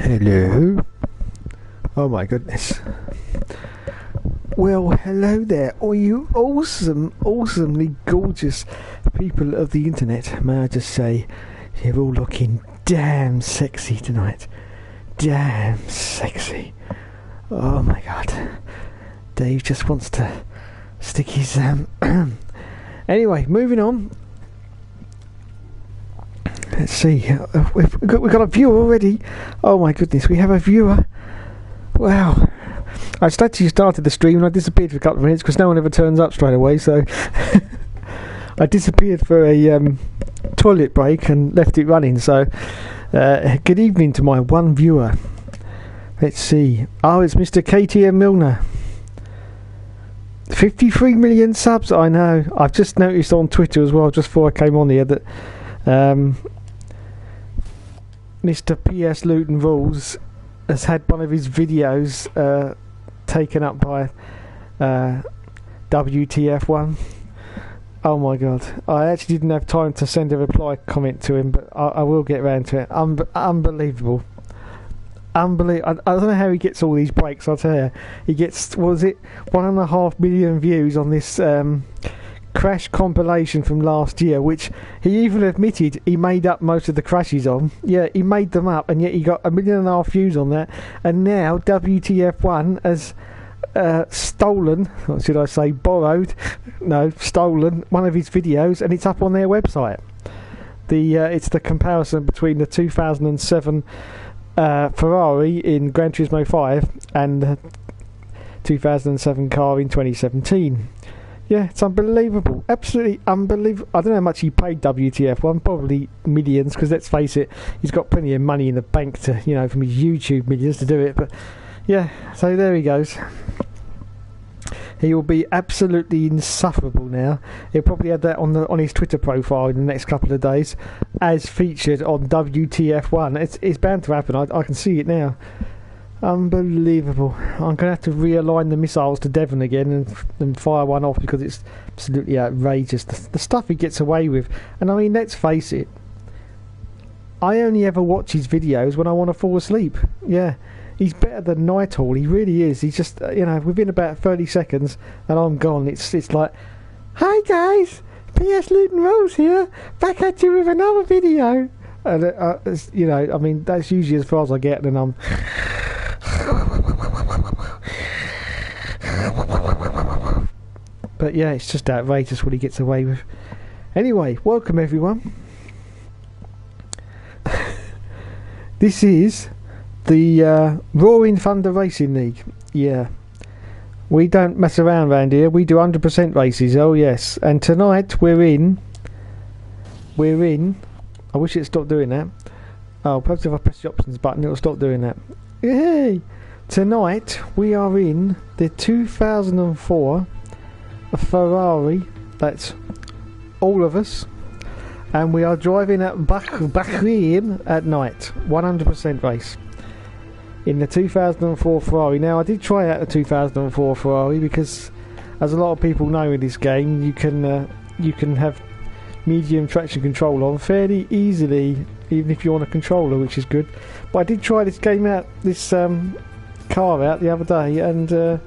Hello. Oh my goodness. Well, hello there, all you awesomely gorgeous people of the internet. May I just say, you're all looking damn sexy tonight. Damn sexy. Oh my god. Dave just wants to stick his Anyway, moving on. Let's see. We've got a viewer already. Oh my goodness, we have a viewer. Wow. I actually started the stream and I disappeared for a couple of minutes because no one ever turns up straight away, so I disappeared for a toilet break and left it running. So good evening to my one viewer. Let's see. Oh, it's Mr. KTM Milner. 53 million subs. I know. I've just noticed on Twitter as well, just before I came on here, that Mr. PS Luton Rules has had one of his videos taken up by WTF1. Oh my god. I actually didn't have time to send a reply comment to him, but I will get around to it. Unbelievable. I don't know how he gets all these breaks. I'll tell you. He gets, what was it, 1.5 million views on this crash compilation from last year, which he even admitted he made up most of the crashes on. Yeah, he made them up, and yet he got 1.5 million views on that. And now WTF1 has stolen, what should I say, borrowed, no, stolen one of his videos, and it's up on their website. It's the comparison between the 2007 Ferrari in Gran Turismo 5 and the 2007 car in 2017. Yeah, it's unbelievable. Absolutely unbelievable. I don't know how much he paid WTF1, probably millions, because let's face it, he's got plenty of money in the bank to, from his YouTube millions to do it. But yeah, so there he goes. He will be absolutely insufferable now. He'll probably have that on his Twitter profile in the next couple of days, as featured on WTF1. It's bound to happen. I can see it now. Unbelievable. I'm going to have to realign the missiles to Devon again and fire one off, because it's absolutely outrageous. The stuff he gets away with. And I mean, let's face it, I only ever watch his videos when I want to fall asleep. Yeah. He's better than Nighthall, he really is. He's just, within about 30 seconds and I'm gone. It's like, hi guys, PS Luton Rose here, back at you with another video. And, I mean, that's usually as far as I get, and I'm... But yeah, it's just outrageous what he gets away with. Anyway, welcome everyone. This is the Roaring Thunder Racing League. Yeah, we don't mess around here. We do 100% races. Oh yes. And tonight we're in. I wish it stopped doing that. Oh, perhaps if I press the options button it'll stop doing that. Yay! Tonight we are in the 2004 Ferrari. That's all of us. And we are driving at Bahrain at night. 100% race. In the 2004 Ferrari. Now, I did try out the 2004 Ferrari because, as a lot of people know in this game, you can have medium traction control on fairly easily, even if you're on a controller, which is good. But I did try this car out the other day, and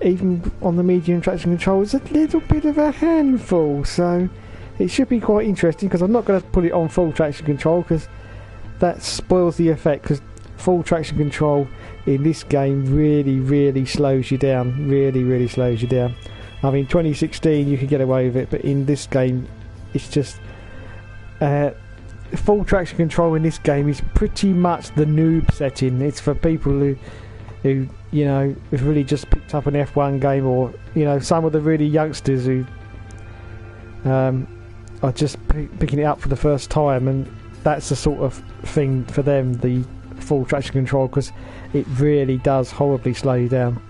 even on the medium traction control, it's a little bit of a handful. So it should be quite interesting, because I'm not going to put it on full traction control, because that spoils the effect. Because full traction control in this game really slows you down. Really slows you down. I mean, 2016 you could get away with it, but in this game it's just full traction control in this game is pretty much the noob setting. It's for people who have really just picked up an F1 game, or some of the really youngsters who are just picking it up for the first time, and that's the sort of thing for them, the full traction control, because it really does horribly slow you down.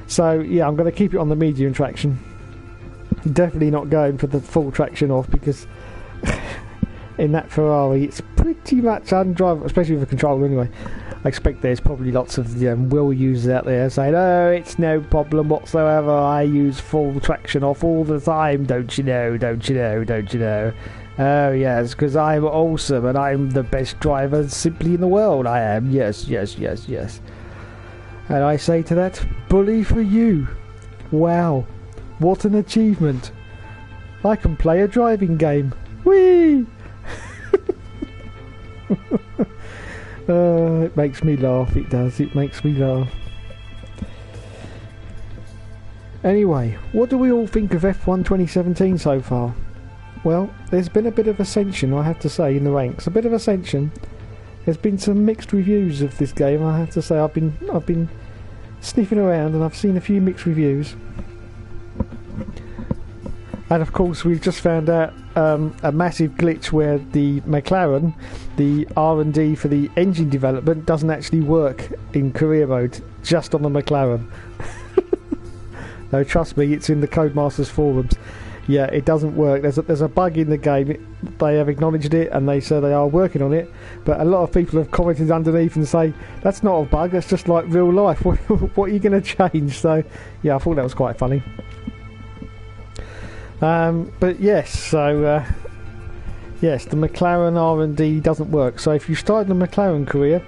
So yeah, I'm going to keep it on the medium traction. Definitely not going for the full traction off, because in that Ferrari it's pretty much undrivable, especially with a controller anyway. I expect there's probably lots of will users out there saying, oh, it's no problem whatsoever, I use full traction off all the time, don't you know. Oh yes, because I'm awesome and I'm the best driver simply in the world. I am. Yes, yes, yes, yes. And I say to that, bully for you. Wow, what an achievement. I can play a driving game. Whee! It makes me laugh, it does. It makes me laugh. Anyway, what do we all think of F1 2017 so far? Well, there's been a bit of ascension, I have to say, in the ranks. A bit of ascension. There's been some mixed reviews of this game, I have to say. I've been sniffing around and I've seen a few mixed reviews. And of course we've just found out a massive glitch where the McLaren, the R&D for the engine development, doesn't actually work in career mode, just on the McLaren. No, trust me, it's in the Codemasters forums. Yeah, it doesn't work. There's a bug in the game. They have acknowledged it and they say they are working on it, but a lot of people have commented underneath and say that's not a bug, that's just like real life. What are you going to change? So yeah, I thought that was quite funny. But yes, so yes, the McLaren R&D doesn't work. So if you start the McLaren career,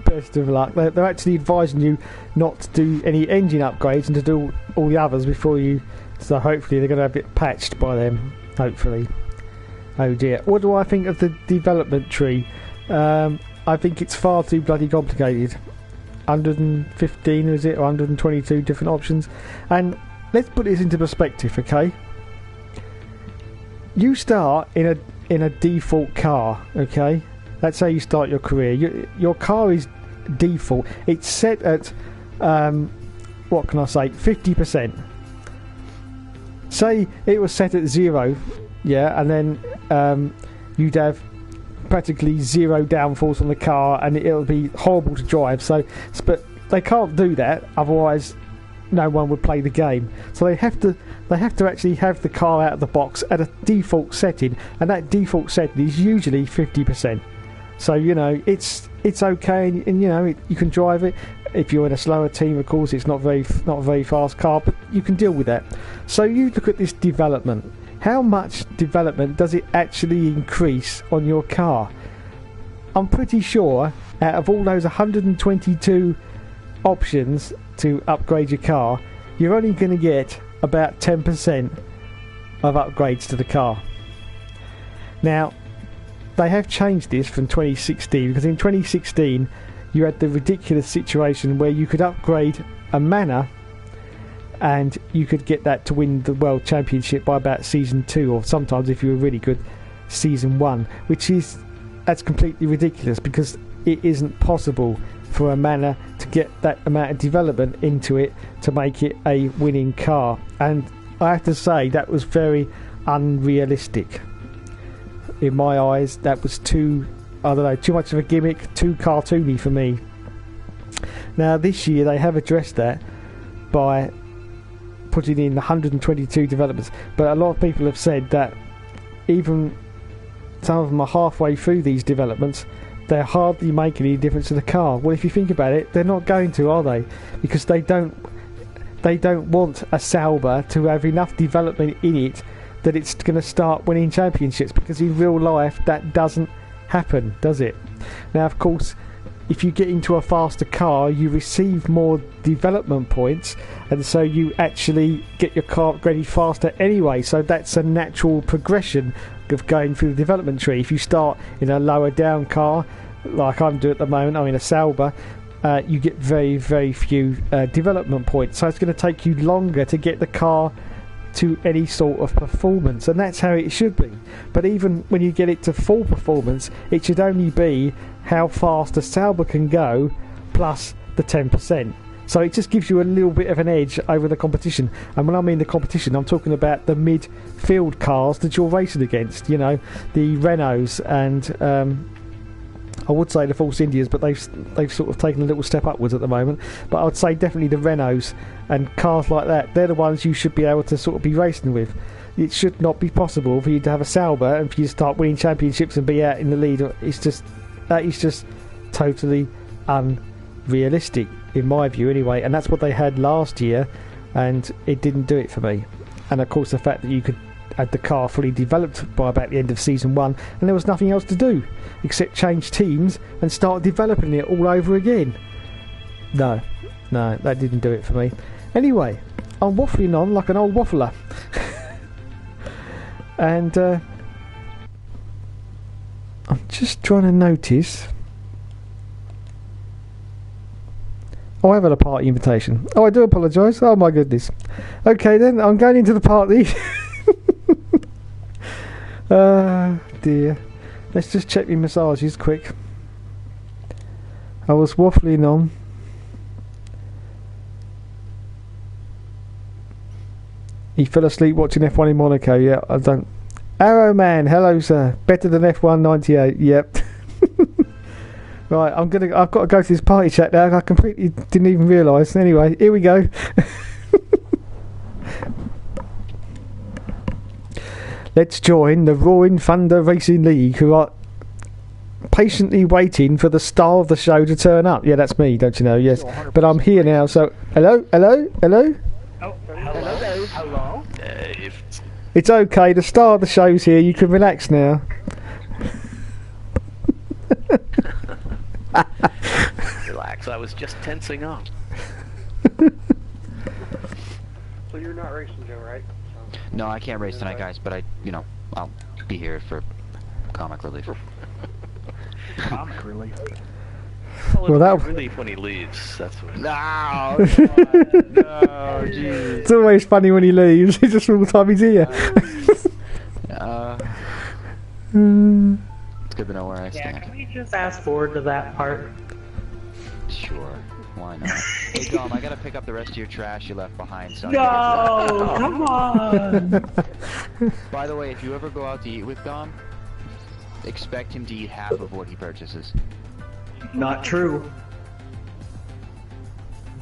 best of luck. They're actually advising you not to do any engine upgrades and to do all the others before you. So hopefully they're going to have it patched by them. Hopefully. Oh dear. What do I think of the development tree? I think it's far too bloody complicated. 115 is it, or 122 different options? And let's put this into perspective, okay? You start in a default car, okay? That's how you start your career. Your car is default. It's set at what can I say? 50%. Say it was set at 0, yeah, and then you'd have practically 0 downforce on the car, and it'll be horrible to drive. So, but they can't do that, otherwise no one would play the game. So they have to actually have the car out of the box at a default setting, and that default setting is usually 50%. So you know it's okay, and you know you can drive it. If you're in a slower team, of course, it's not a very fast car, but you can deal with that. So you look at this development. How much development does it actually increase on your car? I'm pretty sure out of all those 122 options to upgrade your car, you're only going to get about 10% of upgrades to the car. Now, they have changed this from 2016, because in 2016 you had the ridiculous situation where you could upgrade a manor and you could get that to win the World Championship by about Season 2, or sometimes, if you were really good, Season 1, that's completely ridiculous, because it isn't possible for a manor to get that amount of development into it to make it a winning car. And I have to say that was very unrealistic. In my eyes, that was too much of a gimmick, too cartoony for me. Now this year they have addressed that by putting in 122 developments, but a lot of people have said that even some of them are halfway through these developments, they're hardly making any difference to the car. Well, if you think about it, they're not going to, are they? Because they don't want a Sauber to have enough development in it that it's going to start winning championships, because in real life that doesn't happen, does it? Now, of course, if you get into a faster car, you receive more development points, and so you actually get your car upgraded faster anyway. So that's a natural progression of going through the development tree. If you start in a lower down car, like I'm doing at the moment, I'm in a Sauber, you get very, very few development points. So it's going to take you longer to get the car to any sort of performance, and that's how it should be. But even when you get it to full performance, it should only be how fast a Sauber can go plus the 10%. So it just gives you a little bit of an edge over the competition. And when I mean the competition, I'm talking about the midfield cars that you're racing against, you know, the Renaults and I would say the Force Indias, but they've sort of taken a little step upwards at the moment. But I'd say definitely the Renaults and cars like that, they're the ones you should be able to sort of be racing with. It should not be possible for you to have a Sauber and for you to start winning championships and be out in the lead. That is just totally unrealistic, in my view anyway. And that's what they had last year, and it didn't do it for me. And of course the fact that you could had the car fully developed by about the end of season 1, and there was nothing else to do except change teams and start developing it all over again. No, that didn't do it for me. Anyway, I'm waffling on like an old waffler. And I'm just trying to notice. Oh, I've had a party invitation. Oh, I do apologise. Oh my goodness. Okay then, I'm going into the party. Dear. Let's just check my massages quick. I was waffling on. He fell asleep watching F1 in Monaco. Yeah, I don't. Arrow Man, hello sir. Better than F1 98. Yep. Right, I've got to go to this party chat now. I completely didn't even realise. Anyway, here we go. Let's join the Roaring Thunder Racing League, who are patiently waiting for the star of the show to turn up. Yeah, that's me, don't you know? Yes, but I'm here now. So, hello. Oh, hello. Dave. It's okay. The star of the show's here. You can relax now. Relax, I was just tensing up. So you're not racing, Joe, right? No, I can't race tonight, guys, but I'll be here for comic relief. Comic relief. Well, that'll relief when he leaves. That's what. No, no, jeez. It's always funny when he leaves. It's just all the time he's here. It's good to know where I stand. Yeah, can we just fast forward to that part? Sure, why not? Hey Dom, I gotta pick up the rest of your trash you left behind. So No, come on. By the way, if you ever go out to eat with Dom, expect him to eat half of what he purchases. Not true.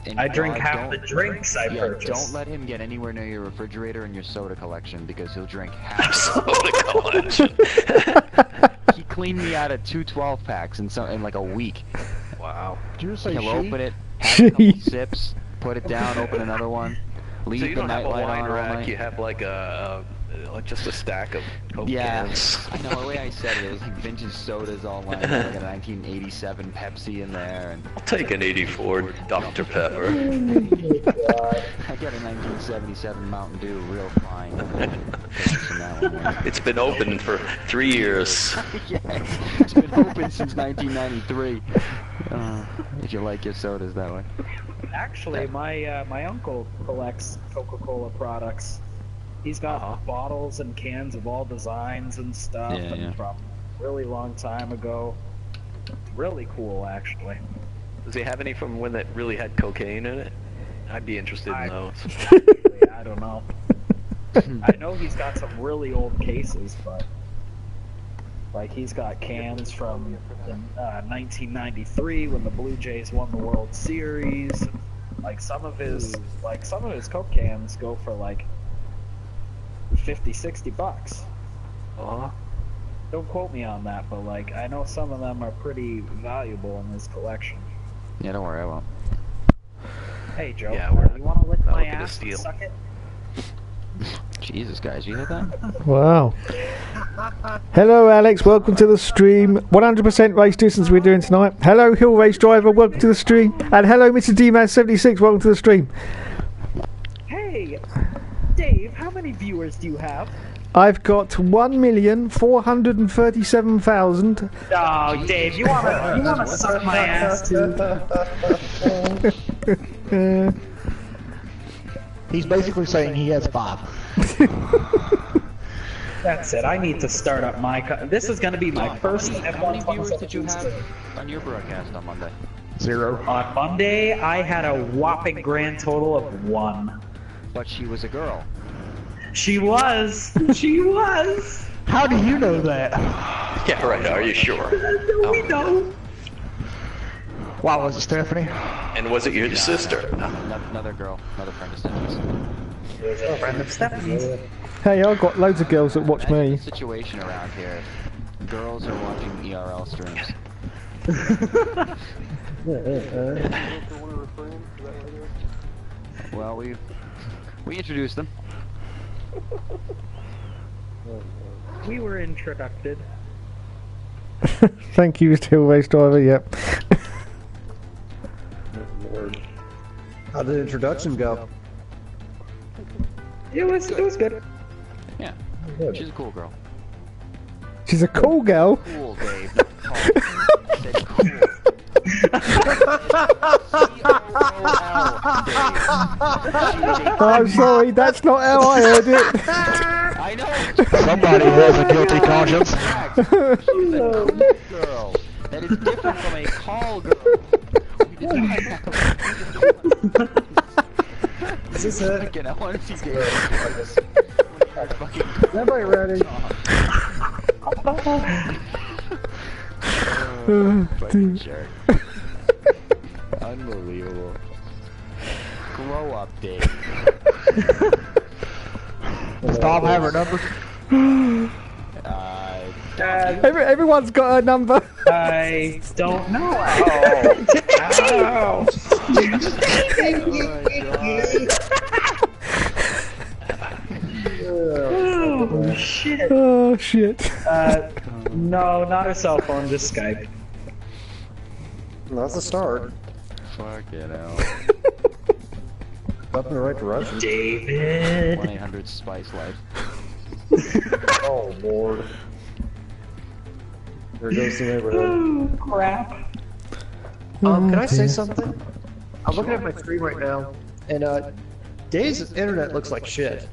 And I drink half don't- the drinks I purchase. Don't let him get anywhere near your refrigerator and your soda collection because he'll drink half of Soda collection. it. He cleaned me out of 2 12-packs in like a week. Wow. Did you say He'll she? open it, have a couple sips, put it down, open another one, leave So you the don't have a nightlight wine on all rack, night. you have like just a stack of Coke Yeah, cans. I know the way I said it was like vintage sodas all lined up, like a 1987 Pepsi in there, and I'll take an 84 Dr. Pepper. I got a 1977 Mountain Dew, real fine. It's been open for 3 years. Yeah, it's been open since 1993. If you like your sodas that way. Actually, my uncle collects Coca-Cola products. He's got bottles and cans of all designs and stuff, from a really long time ago. Really cool, actually. Does he have any from when that really had cocaine in it? I'd be interested in those. I don't know. I know he's got some really old cases, but like he's got cans from 1993 when the Blue Jays won the World Series. Like some of his Coke cans go for like 50-60 bucks. Don't quote me on that, but like I know some of them are pretty valuable in his collection. Yeah, don't worry, I won't. Hey Joe, Yeah, you want to lick my looking to ass and steal. suck it? Jesus, guys, you hear that? Wow. Hello, Alex. Welcome to the stream. 100% race distance we're doing tonight. Hello, Hill Race Driver. Welcome to the stream. And hello, Mr. DMAS76. Welcome to the stream. Hey, Dave, how many viewers do you have? I've got 1,437,000. Oh, Dave, you wanna suck my ass too? He's basically saying he has 5. That's it. I need to start up my. This is going to be my first. How many viewers did you have on your broadcast on Monday? 0. On Monday, I had a whopping grand total of 1. But she was a girl. She was. She was. How do you know that? Yeah, right, are you sure? We know. Why was it Stephanie? And was it your sister? Another girl, another friend of Stephanie's. A friend of Stephanie's. Hey, I've got loads of girls that watch That's me. the situation around here. Girls are watching ERL streams. Well, we introduced them. We were introduced. Thank you, Mr. Hill Race Driver. Yep. How did the introduction go? It was good. Yeah. Good. She's a cool girl. She's a cool girl. Cool, Dave. Not tall. I said cool. I'm sorry, that's not how I heard it. I know. Somebody has a guilty conscience. She's a cool girl. That is different from a call girl. We did not have Is this it? Again, I want to see Dave. Everybody ready? Fucking jerk. Unbelievable. Grow up, Dave. Does Tom have her number? Everyone's got a number. I don't know. Ow. Oh shit. Oh shit. No, not a cell phone, just Skype. Well, that's a start. Fuck it out. Up in the right direction. David. 1-800 Spice Life. Oh lord. There goes the neighborhood. Oh, crap. Can I say something? I'm looking at my screen right now, and Dave's internet looks like shit.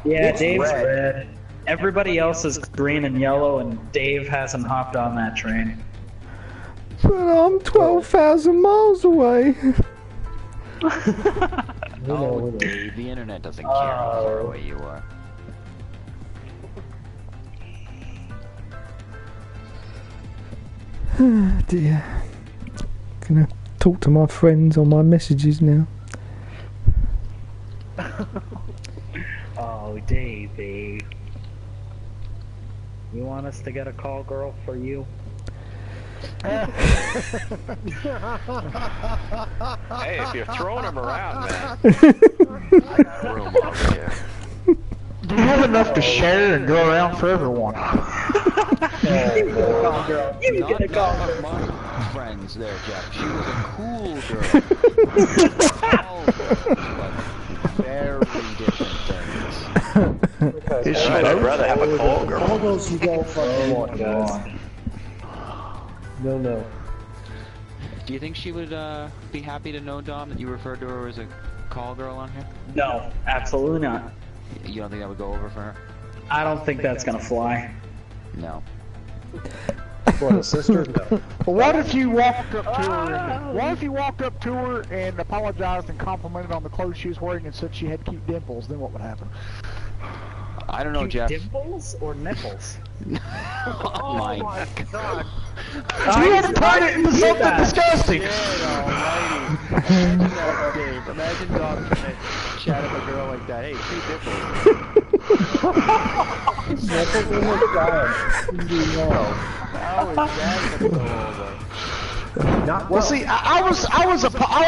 Yeah, It's Dave's red. red. Everybody else is green and yellow, and Dave hasn't hopped on that train. But I'm 12,000 miles away. Oh, Dave, the internet doesn't care how far away you are. Oh dear. Gonna talk to my friends on my messages now. Oh, Davey. You want us to get a call girl for you? Hey, if you're throwing them around, man. I got room over here. Do you have enough to share and go around for everyone? Call girl. You get a call girl. My friends there, Jeff. She was a cool girl. Call girl, but very different things. Is she I'd both? rather have a call girl. All those you don't fucking want, guys. No. Do you think she would be happy to know, Dom, that you referred to her as a call girl on here? No, absolutely not. You don't think that would go over for her? I don't think that's gonna fly. No. What, a sister? No. Well, what if you walked up to her? What if you walked up to her and apologized and complimented on the clothes she was wearing and said she had cute dimples? Then what would happen? I don't know, Jeff. Dimples or nipples? Oh my God. You had to turn it into something disgusting. Imagine that, Dave. Imagine Dom trying to chat with a girl like that. Hey, cute dimples. Nipples in the sky. How is that gonna go over? Not Well, see, I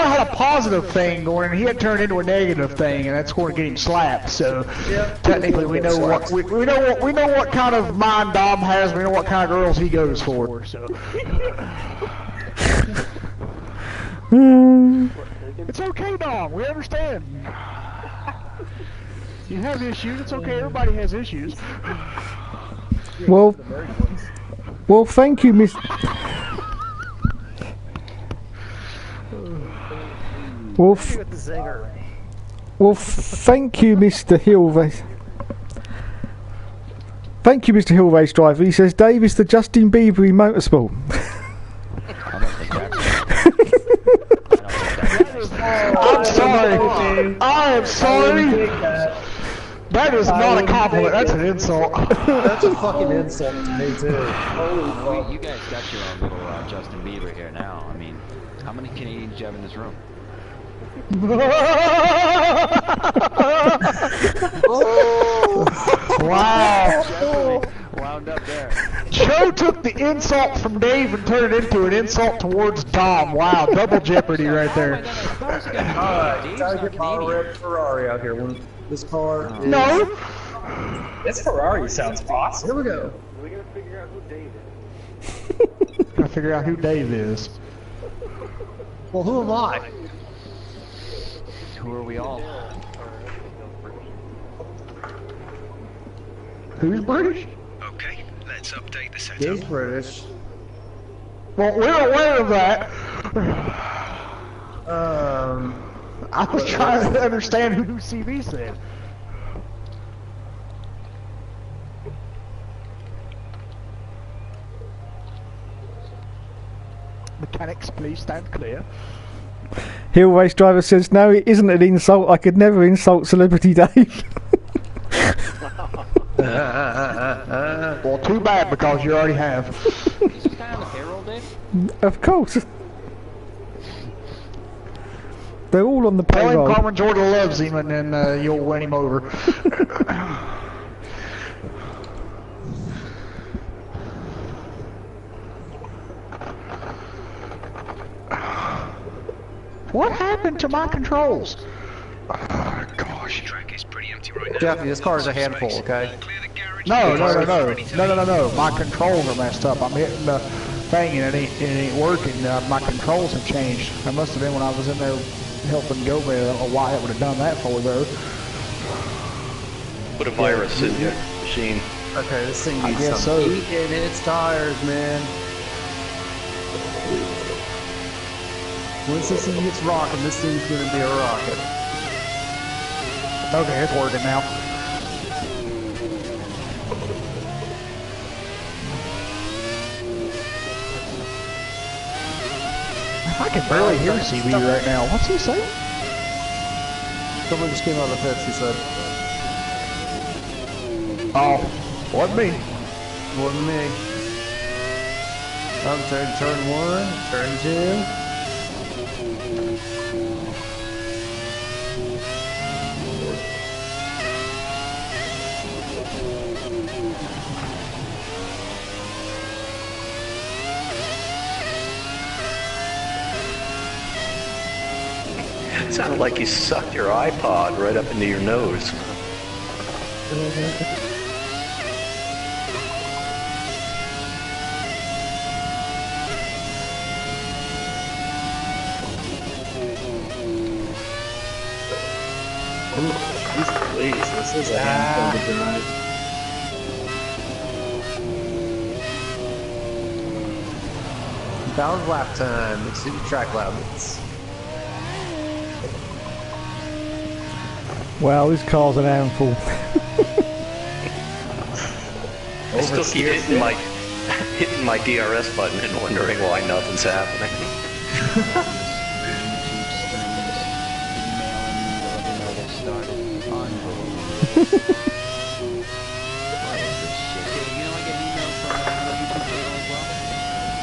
had a positive thing going, and he had turned into a negative thing, and that's going to get him slapped. So technically, we know what we know what kind of mind Dom has. We know what kind of girls he goes for. So it's okay, Dom. We understand. You have issues. It's okay. Everybody has issues. Well, thank you, Miss. Well, thank you, Mr. Hillrace. Thank you, Mr. Hillrace Driver. He says, Dave is the Justin Bieber in motorsport. I'm sorry. I am sorry. That is not a compliment. That's an insult. That's a fucking insult to me, too. Holy fuck. You guys got your own little Justin Bieber here now. I mean, how many Canadians do you have in this room? Wow. wound up there. Joe took the insult from Dave and turned it into an insult towards Dom. Wow, double jeopardy right there. Alright, gotta get my red Ferrari out here. When this car is... No! This Ferrari sounds awesome. Here we go. We gotta figure out who Dave is. Gotta figure out who Dave is. Well, who am I? Who are we all? Who's British? Okay, let's update the setup. Dave's British. Well, we're aware of that. I was trying to understand who CV said. Mechanics, please stand clear. Hill Race Driver says, no, it isn't an insult. I could never insult Celebrity Dave. Well, too bad because you already have. Is this guy on the payroll, Dave? Of course. They're all on the Tell him payroll. Carmen Jordan loves him and then you'll win him over. What happened to my controls? Oh, gosh. Track is pretty empty right now. Jeffy, this car is a handful, okay? Clear the garage. No. My controls are messed up. I'm hitting the thing and it ain't working. My controls have changed. That must have been when I was in there helping Gomez. I don't know why it would have done that for though. Put a virus in your machine. Okay, this thing I needs guess some so. heat in its tires, man. Once this thing gets rocking, this thing's gonna be a rocket. Okay, it's working now. I can barely hear CB right now. What's he saying? Someone just came out of the pits, he said. Oh, wasn't me. Wasn't me. Turn 1, turn 2. It sounded like you sucked your iPod right up into your nose. Please, this is a handful to drive. Bound lap time. Let's do the track limits. Wow, this car's an handful. I still keep hitting my DRS button and wondering why nothing's happening.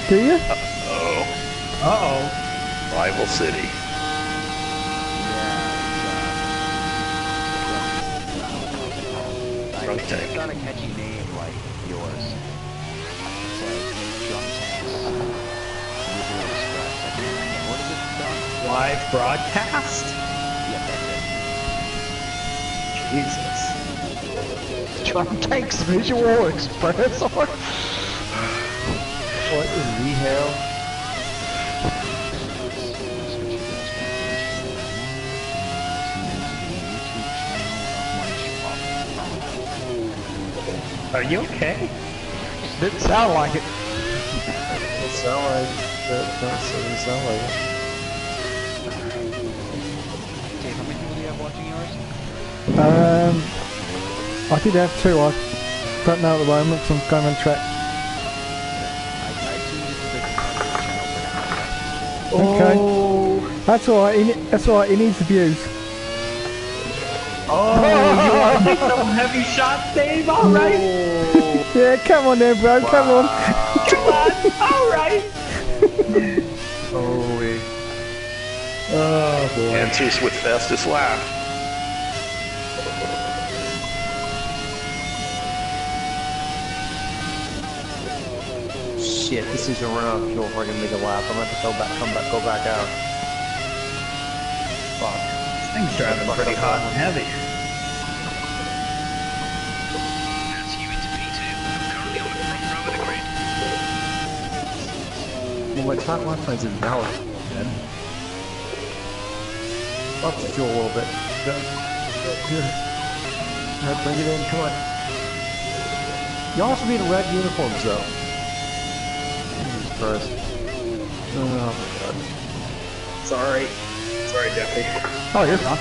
Do you? Uh-oh. Uh-oh. Rival City. Drunk It's tank. not a catchy name like yours. It's like Drunk Tanks. Visual Express. What is it, Don? Live broadcast? Yeah, that's it. Jesus. Trump takes Visual Express on. What in the hell? Are you okay? Didn't sound like it. It sound like that. Doesn't sound like it. Okay, how many people do you have watching yours? I did have 2. I don't know at the moment, so I'm going on track. I tuned into the channel for now. Okay. That's alright, that's alright, he needs views. Oh, you want to make some heavy shots, Dave? All right. Yeah, come on there, bro, come on. Come on. All right. Oh, wait. Oh, boy. Answers with fastest lap. shit, this is around before I can make a lap. I'm gonna have to go back out. Fuck. This thing's driving pretty hot and heavy. That's you into P2. I'm currently on the front row of the grid. Well, my top left line's invalid. Up the fuel a little bit. Here. Alright, bring it in, come on. You also need red uniforms, though. Jesus Christ. Oh my god. Sorry, Jeffy. Oh, you're fine.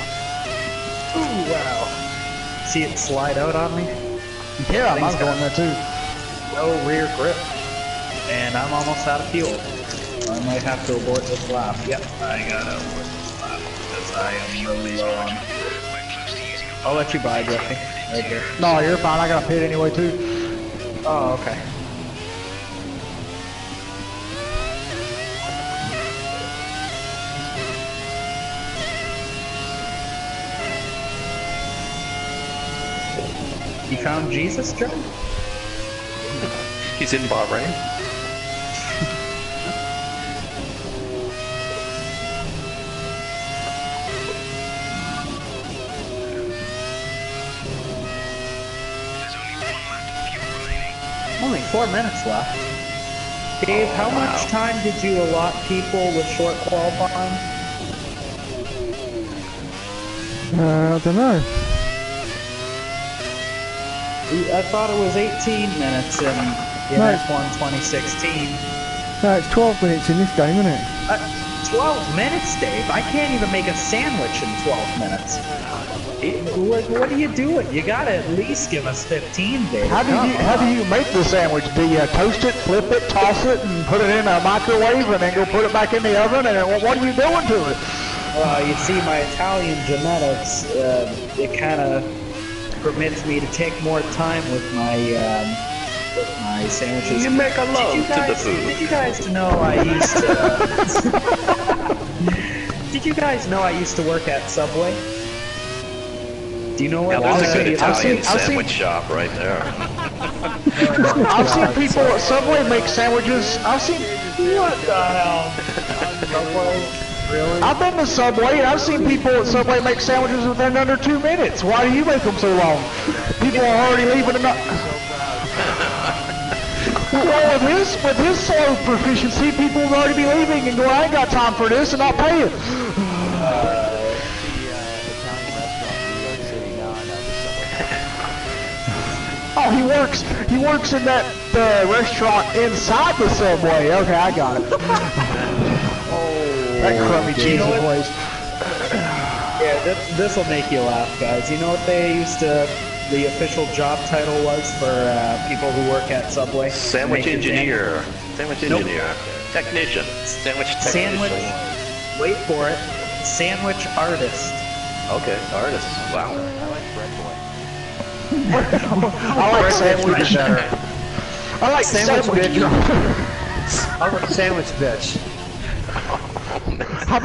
Ooh, wow. See it slide out on me? Yeah, I was going there too. No rear grip. And I'm almost out of fuel. I might have to abort this lap. Yep, I gotta abort this lap because I am really low on. I'll let you buy, Jeffy. Right here. No, you're fine. I got a pit anyway too. Oh, okay. You found Jesus, Joe? He's in Bahrain. Only 4 minutes left. Dave, how much time did you allot people with short qualifying? I don't know. I thought it was 18 minutes in No. F1 2016. No, it's 12 minutes in this game, isn't it? 12 minutes, Dave? I can't even make a sandwich in 12 minutes. What are you doing? You gotta at least give us 15, Dave. How do you make the sandwich? Do you toast it, flip it, toss it, and put it in a microwave, and then go put it back in the oven? And what are you doing to it? Well, you see, my Italian genetics, it kind of permits me to take more time with my sandwiches. You make a love to the food. Did you guys know I used to? Did you guys know I used to work at Subway? Do you know what? Now, there's a good I've Italian seen- sandwich shop right there. I've seen people at Subway make sandwiches. What the hell? Really? I've been to Subway, and I've seen people at Subway make sandwiches within under 2 minutes. Why do you make them so long? People are already leaving them. Well, with his slow proficiency, people will already be leaving and going, I ain't got time for this, and not paying. Oh, he works in that restaurant inside the Subway. Okay, I got it. That crummy cheesy place. Yeah, this will make you laugh, guys. You know what the official job title was for people who work at Subway? Sandwich engineer. Sandwich engineer. Technician. Sandwich technician. Wait for it. Sandwich artist. Okay, artist. Wow. I like sandwich better. I like sandwich bitch. I like sandwich bitch. How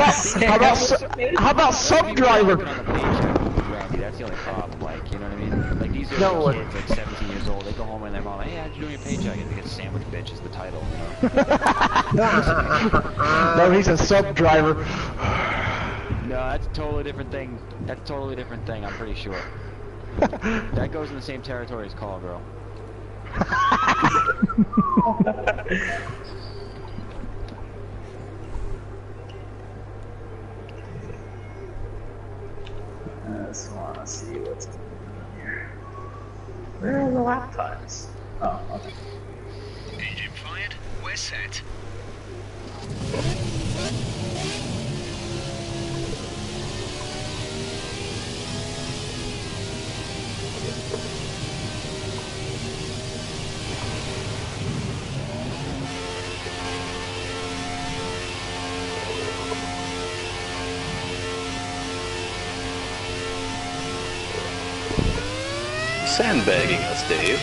about sub driver? Randy, that's the only problem. Like, you know what I mean? Like, these are kids, like 17 years old. They go home and their mom, hey, how'd you do your paycheck? And they get sandwich bitch is the title, you know? No, he's a sub driver. No, that's a totally different thing. That's a totally different thing, I'm pretty sure. That goes in the same territory as call girl. I just want to see what's going on here. Where are the lap times? Oh, okay. Engine fired. We're set. Sandbagging us, Dave.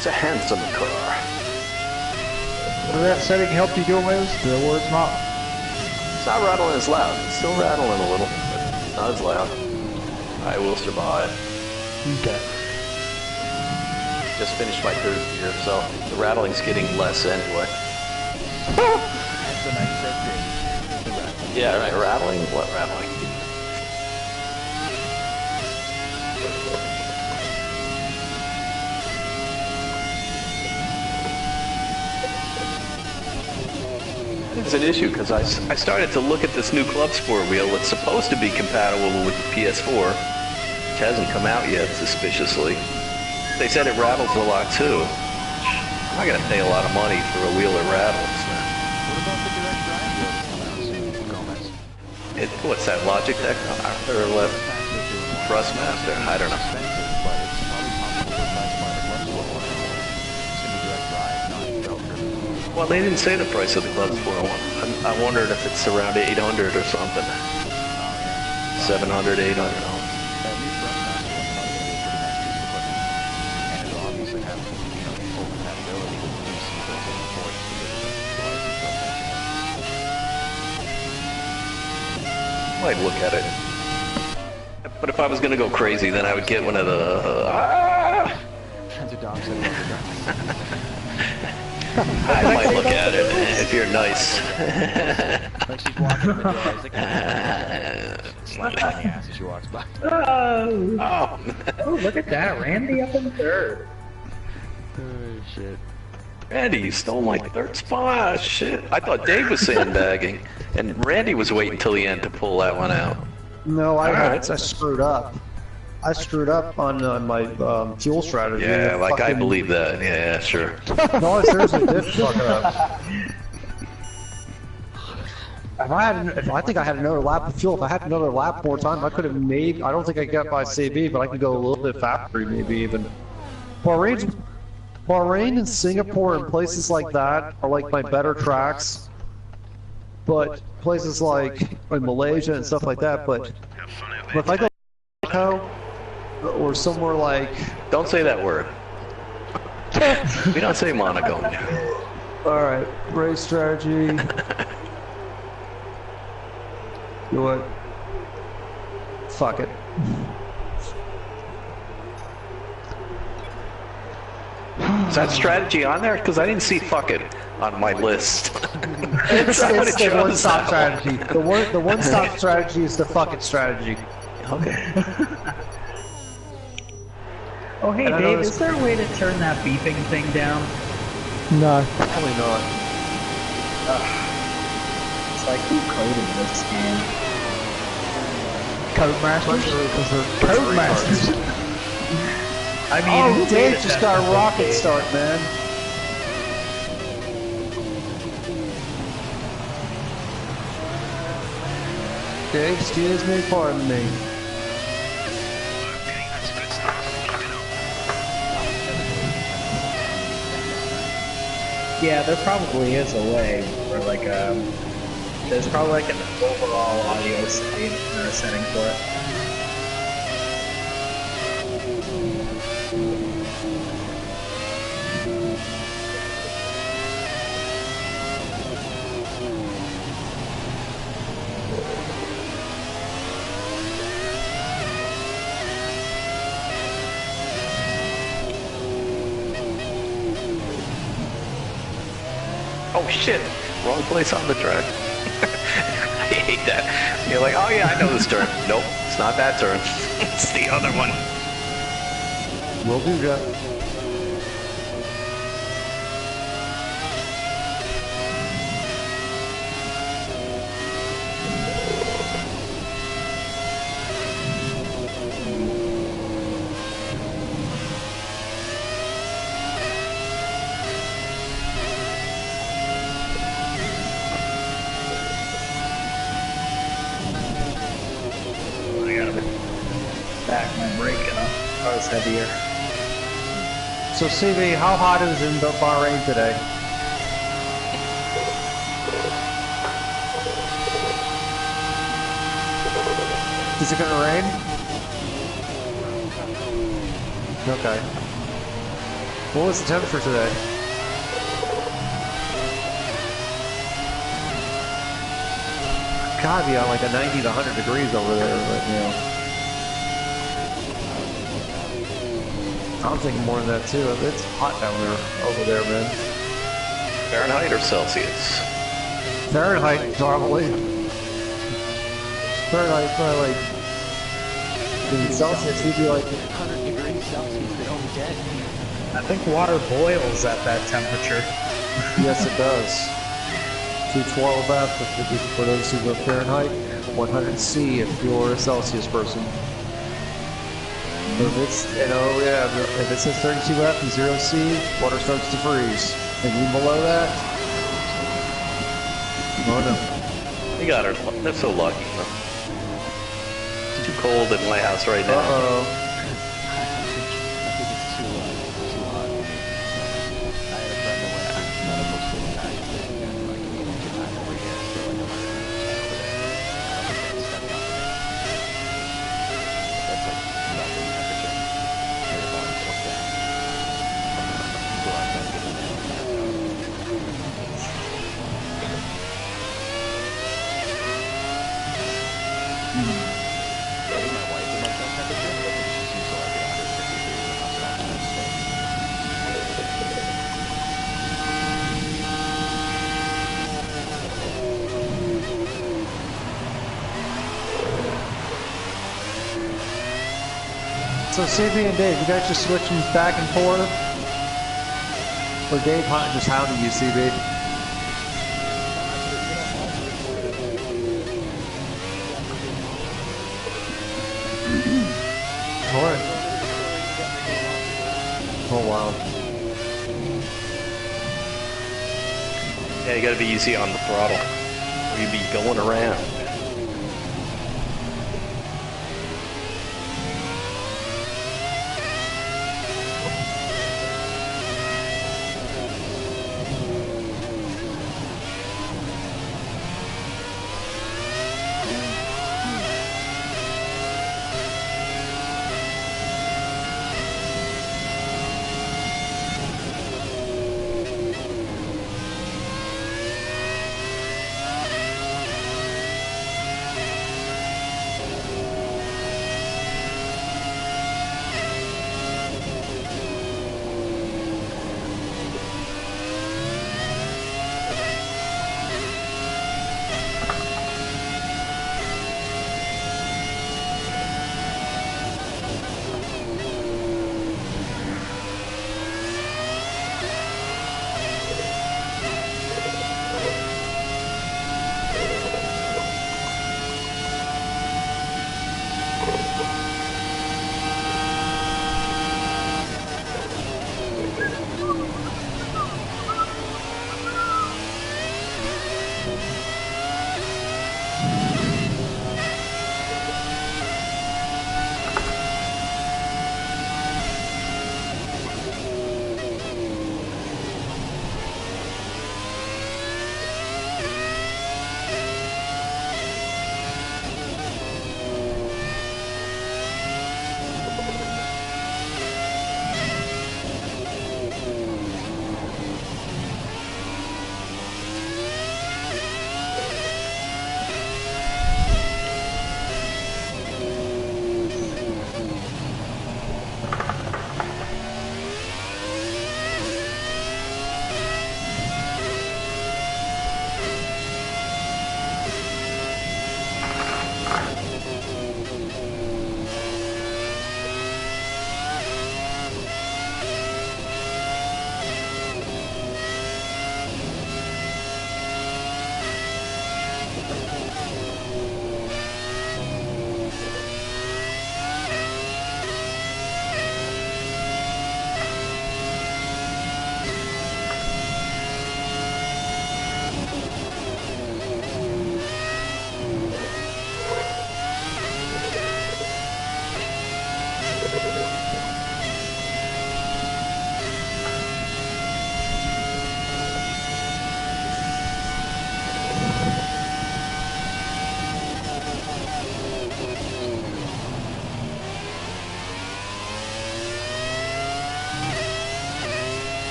It's a handsome car. Does that setting help you do this? Or it's not? It's not rattling as loud. It's still rattling a little, but not as loud. I will survive. Okay. Just finished my third gear, so the rattling's getting less anyway. That's the nice thing. Yeah, right, rattling? What rattling? It's an issue because I started to look at this new Club Sport wheel that's supposed to be compatible with the PS4, which hasn't come out yet, suspiciously. They said it rattles a lot too. I'm not gonna pay a lot of money for a wheel that rattles. What about the direct drive wheel that's coming out soon, Gomez? What's that, Logitech or left Thrustmaster? I don't know. Expensive, but it's probably comparable with price by the Club Sport one. It's gonna be direct drive, not belt driven. Well, they didn't say the price of the Club Sport one. I wondered if it's around 800 or something. 700, 800. That new Thrustmaster one's probably gonna be a pretty nice piece of equipment. And it'll obviously have, full compatibility with the PC built-in ports for the devices that I mentioned. Might look at it. But if I was gonna go crazy, then I would get one of the. That's a dog said about the drive. I might look at it if you're nice. Like she's walking in the door, I was like, slapping her in the ass as she walks by. Oh, look at that. Randy up in third. Oh, shit. Randy, you stole my third spot. Shit. I thought Dave was sandbagging, and Randy was waiting till the end to pull that one out. No, I screwed up. I screwed up on my fuel strategy. Yeah, like I believe that. Yeah, sure. No, I seriously did fuck it up. I think I had another lap of fuel. If I had another lap more time, I could have made. I don't think I got by CB, but I could go a little bit faster, maybe even. Bahrain and Singapore and places like that are like my better tracks. But places like Malaysia and stuff like that. But if I go Mexico or somewhere like, Don't say that word. We don't say Monaco. all right, race strategy. You know what? Fuck it. Is that strategy on there? Because I didn't see "fuck it" on my list. It's I would've the chose one-stop that strategy. The one-stop strategy is the fuck it strategy. Okay. Oh, hey, And I know Dave, this- is there a way to turn that beeping thing down? No. Probably not. It's like, who coded this game? Codemasters? Codemasters! I mean, Oh, who Dave made just that got a fucking rocket game? start, man. Dave, excuse me, pardon me. Okay, that's a good start. Keep it up. Yeah, there probably is a way where, like, there's probably like an overall audio setting or a setting for it. Oh shit! Wrong place on the track. I hate that. You're like, oh yeah, I know this turn. Nope, it's not that turn. It's the other one. Will do, Jeff. I gotta back my brake up. I was heavier. So, CV, how hot is it in Bahrain today? Is it gonna rain? Okay. What was the temperature today? Gotta be on like a 90 to 100 degrees over there right now. I'm thinking more than that too. It's hot down there, over there, man. Fahrenheit or Celsius? Fahrenheit, probably. Fahrenheit, probably like. In Celsius, we'd be like 100 degrees Celsius, they don't get. I think water boils at that temperature. Yes, it does. 212F for those who go Fahrenheit, 100C if you're a Celsius person. If it's, if it says 32F and 0C, water starts to freeze. Anything below that? Oh no. They got her. They're so lucky. It's too cold in my house right now. Uh-oh. I think it's too hot. I had a friend that went to medical school in Pakistan and like he went to time over here, so like I'm over there. I don't think that's stepping up for me. That's like melting temperature. Your body cools down. Go outside and get in there. I think my wife would like that temperature, but she's used to like 150 degrees in the house all the time, so. So CB and Dave, you guys just switching back and forth? Or Dave just hounding you, CB? Alright. Oh wow. Yeah, you gotta be easy on the throttle. Or you'd be going around.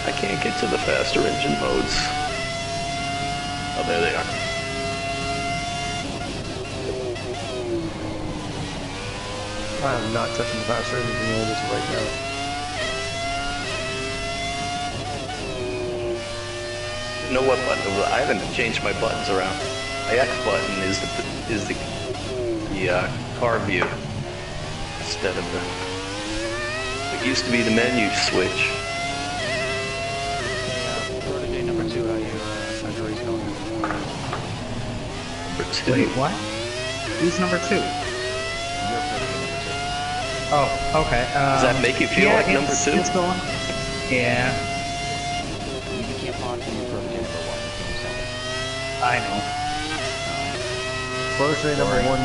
I can't get to the faster engine modes. Oh, there they are. I am not touching the faster engine mode right now. You know what button? I haven't changed my buttons around. My X button is the car view instead of the. It used to be the menu switch. Protege number 2, how's your race going? Number 2. Wait, what? Who's number 2? Your protege number 2. Oh, okay. Does that make you feel like number 2? It's going. Yeah, You can't pod from your protege number 1. That's what I'm saying. I know. Protege number 1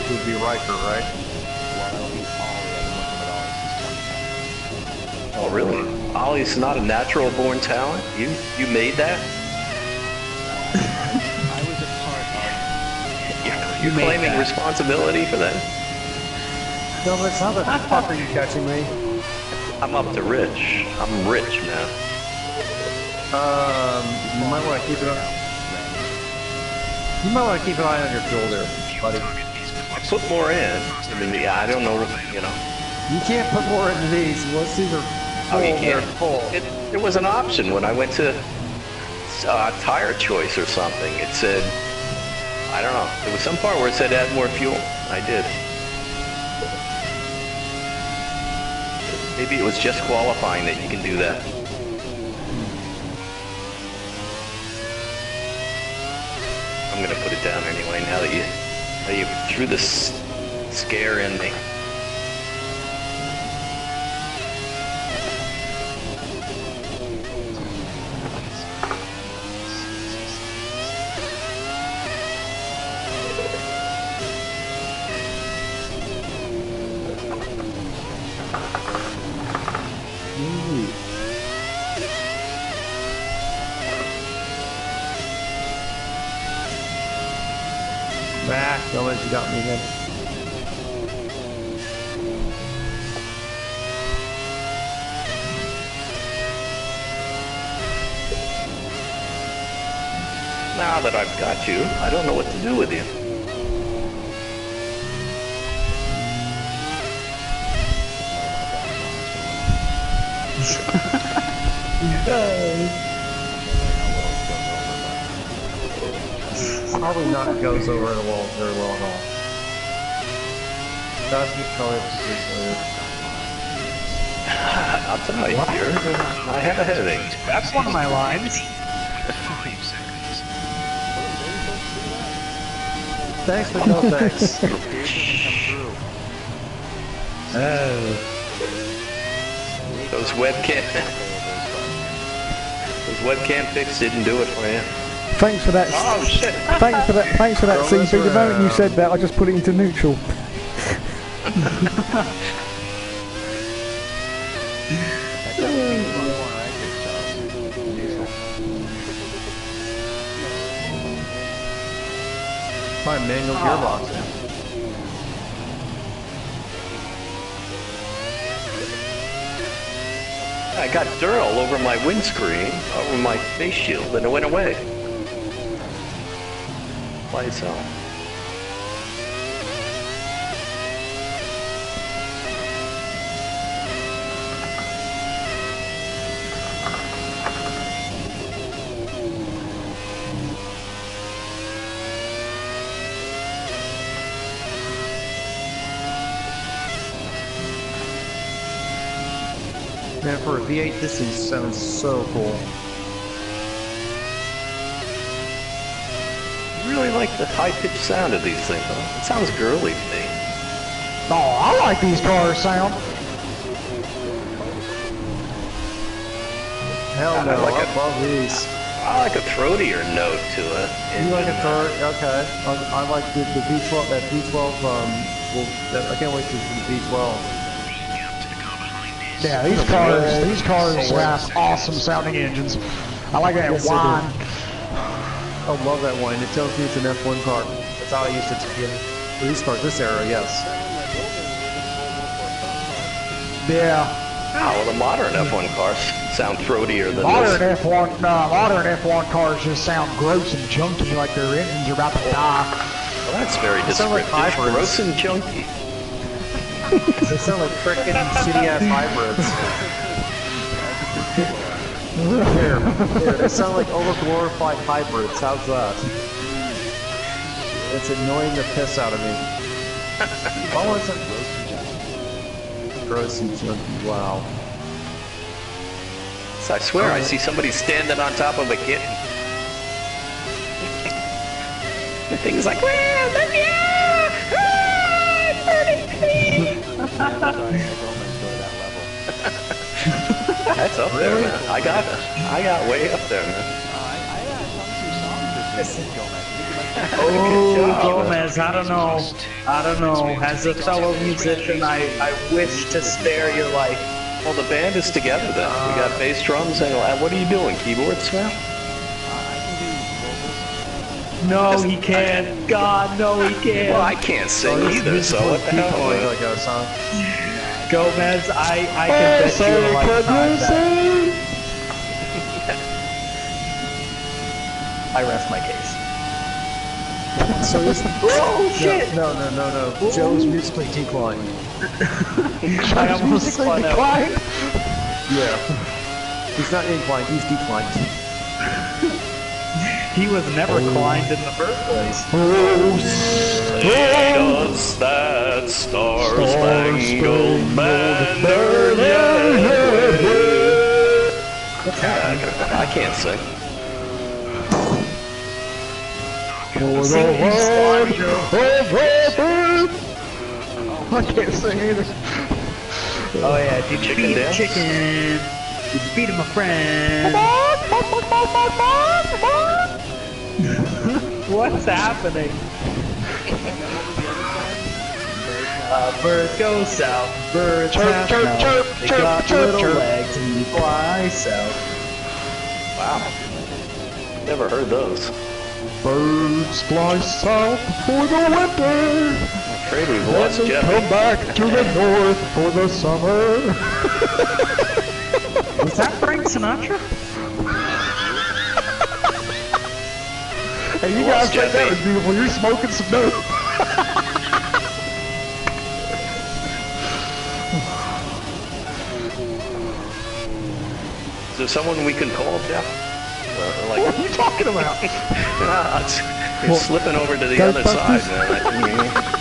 would be Riker, right? Well, that'll be Ollie. I've been working with Ollie since 2010. Oh, really? Ollie's not a natural born talent? You made that? I was a part of... You're made claiming that. responsibility for that? No, but it's not that fuck are you catching me? I'm up to Rich. I'm rich now. You might want to keep it up. You might want to keep an eye on your fuel there, buddy. I put more in. I mean, yeah, I don't know, you know. You can't put more into these. Once these are full, Oh, you they're can't. full. There was an option when I went to tire choice or something. It said, I don't know. There was some part where it said add more fuel. I did. Maybe it was just qualifying that you can do that. I'm gonna put it down anyway now that you threw this scare in me. Don't let you got me then. Now that I've got you, I don't know what to do with you. Probably not goes over the wall very well at all. That's probably I'll tell you, I have a headache. That's one of my lines. 5 seconds. thanks, but no thanks. Those webcam pics didn't do it for you. Thanks for that. Oh shit! Thanks for that, CP. The moment you said that, I just put it into neutral. My manual gearbox. I got dirt all over my windscreen, over my face shield, and it went away. By itself. Man, for a V8, this thing sounds so cool. I really like the high-pitched sound of these things. It sounds girly to me. Oh, I like these cars sound. Hell no, like I it. love these. I like a throatier note to it. You like a third? Okay. I like the V12, that V12, I can't wait to see the V12. Yeah, these cars have awesome sounding engines. I like that Yes, whine. I love that one. It tells me it's an F1 car. That's how I used it to be in these cars, this era, yes. Yeah. well, the modern F1 cars sound throatier than Modern this. F1 cars just sound gross and junky, like their engines are about to die. Well, that's very sound like descriptive. hybrids. Gross and junky. They sound like frickin' shitty-ass hybrids. Here, they sound like overglorified hybrids. How's that? It's annoying the piss out of me. Oh, it's gross and junky. Wow. So I swear I see somebody standing on top of a kitten. The thing's like, well, look yeah! That's up there, man. I got way up there, man. Oh, Gomez, I don't know. As a fellow musician, I wish to spare your life. Well, the band is together then. We got bass drums and what are you doing? Keyboards now? No, he can't. God, no, he can't. Well, I can't sing either, so what the hell? Like us, huh? Gomez, I can bet you a lifetime that. I rest my case. So this, Oh shit! no. Joe's musically declined. I almost spun out. Yeah. He's not inclined, he's declined. He was never climbed in the first place. Sing us that star-spangled banner, yeah. I can't sing. I can't sing either. Oh yeah, did you Chicken beat dance? chicken? Did you beat him, a friend? What's happening? Birds go south, birds Chirp, chirp, south. chirp, They chirp, got chirp, little chirp. legs and you fly south. Wow. Never heard those. Birds fly south for the winter. I'm afraid we've lost Then Jeff. come back to the north for the summer. Was that Frank Sinatra? Hey, you Lost guys think that Jeffy. was beautiful. You're smoking some dope. Is there someone we can call, Jeff? What are you talking about? You're slipping over to the other side, man.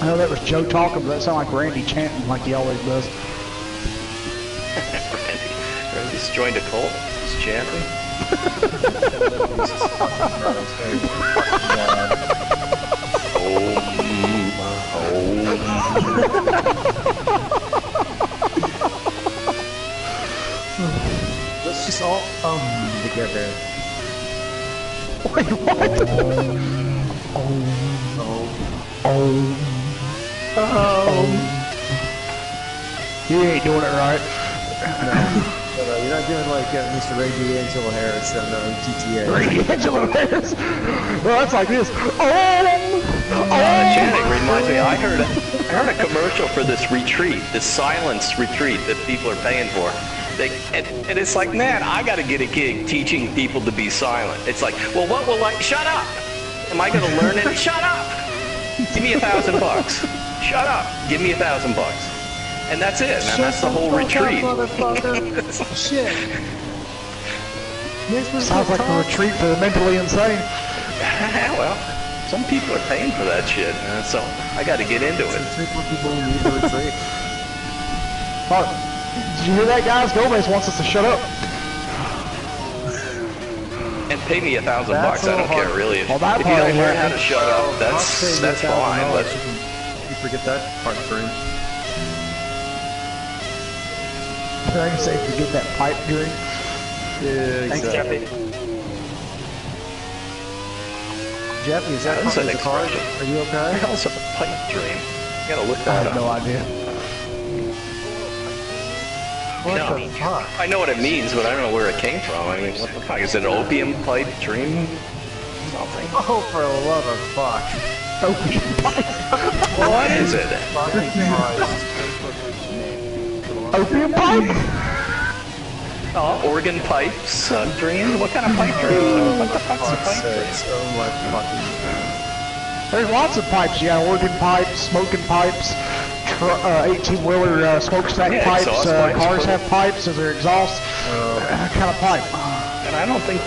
I know that was Joe talking, but that sounded like Randy chanting like he always does. Randy's joined a cult. He's chanting. Let's just all together. Wait, what? You ain't doing it right. No, you're not doing like Mr. Ray D'Angelo Harris on GTA. Angelo Harris. Well, that's like this. Chanting reminds me. I heard a commercial for this retreat, this silence retreat that people are paying for. And it's like, man, I got to get a gig teaching people to be silent. It's like, well, what will I? Shut up. Am I going to learn it? Shut up. Give me $1,000. Shut up. Give me $1,000. And that's it, man. That's the whole retreat. Shit. Sounds like a retreat for the mentally insane. Well, some people are paying for that shit, man. So I got to get into it. People need to retreat. Oh, did you hear that, guys? Gomez wants us to shut up. And pay me $1,000 bucks. That's I don't a little care hard. really. If Well, that you don't part learn ain't how to shut up, that's fine. But You forget that part for him. I can say forget that pipe dream. Yeah, Thanks, exactly. Jeffy. Jeffy, is that That's an the car? expression. Are you What the okay? hell's a pipe dream? You gotta look I that have up. no idea. What No. the fuck? I know what it means, but I don't know where it came from. I mean, what the fuck? Is it an opium pipe dream? Something. Oh, for the love of fuck. What is it? Fucking Christ. Opium pipe? Organ pipes dream? What kind of pipe dream? What the fuck's a pipe dream? Oh my fucking... There's lots of pipes. You got organ pipes, smoking pipes, 18-wheeler smokestack Yeah, pipes. exhaust pipes. Cars have pipes as their exhaust. Kind of pipe. And I don't think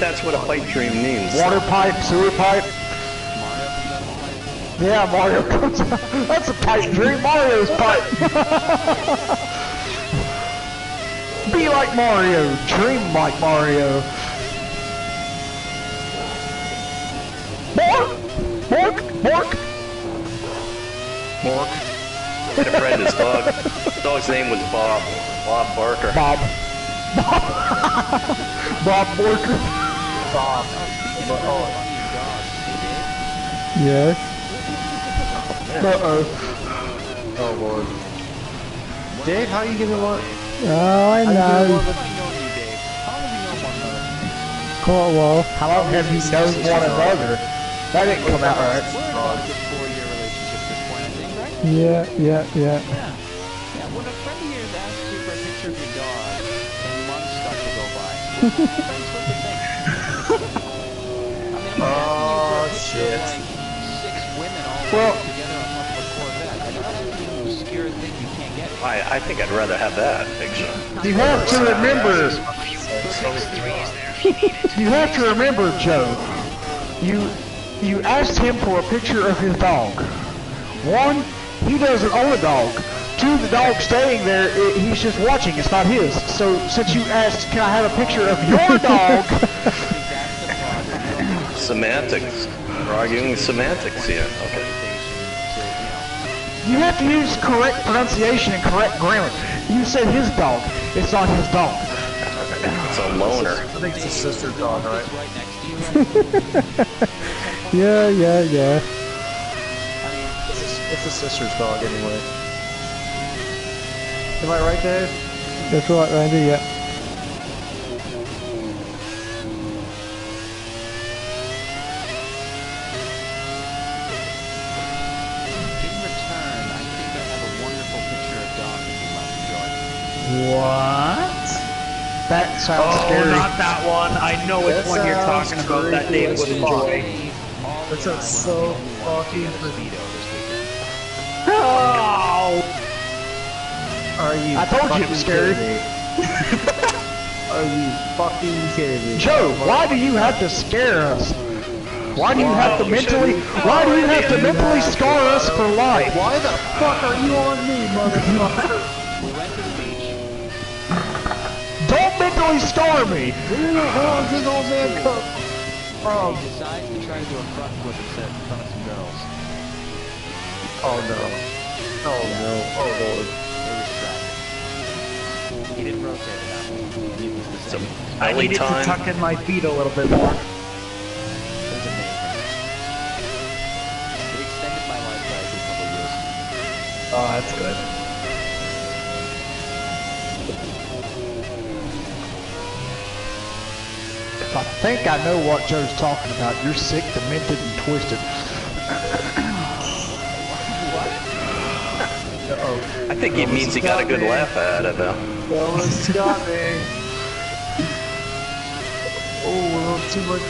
that's what a pipe dream means. Water pipe, sewer pipe. Yeah, Mario comes out. That's a pipe dream. Mario's pipe. Be like Mario. Dream like Mario. Bork! Bork! Bork! Mork. I had a friend, his dog's name was Bob. Bob Barker. Bob. Bob Borker. Bob. Yes. Uh-oh. Oh lord. Dave, how you getting along? Oh, I know. Quite a while. How long have you known one another? That didn't come out right. We're in a 4-year relationship at this point, I think, right? Yeah. Yeah, when a friend of yours asks you for a picture of your dog and months start to go by, that's what they think. I mean, I'm asking you for a picture of like 6 women all together on top of a Corvette. I'm not asking you to obscure thing you can't get. I think I'd rather have that picture. You have to remember. You have to remember, Joe. You asked him for a picture of his dog. 1, he doesn't own a dog. 2, the dog's staying there. He's just watching. It's not his. So since you asked, can I have a picture of your dog? Semantics. We're arguing semantics here. Okay. You have to use correct pronunciation and correct grammar. You said his dog. It's not his dog. It's a loner. I think it's a sister dog, right? Right next to you. Yeah. I mean, It's a sister's dog anyway. Am I right, Dave? That's right, Randy, yeah. in return, I think I have a wonderful picture of dog that you might enjoy. What? That sounds scary. not that one. I know which That one you're sounds talking about that Dave would creepy as enjoy. That sounds so fucking creepy. Oh! Are you I told you it was scary. kidding me? Are you fucking kidding me? Joe, why do you have to scare us? Why do you have to mentally scar us for life? Why the fuck are you on me, motherfucker? We went to the beach. Don't mentally scar me. Where the hell did old man come from? He decides to try to do a front flip instead in front of some girls. Oh no. Oh no. Oh lord. It was tragic. He didn't rotate enough. Needless to say, Some I belly needed to time. tuck in my feet a little bit more. it was amazing. It extended my life by a good couple of years. Oh, that's good. I think I know what Joe's talking about. You're sick, demented, and twisted. I think it means he got a good laugh out of it. Almost got me. Oh, a little too much.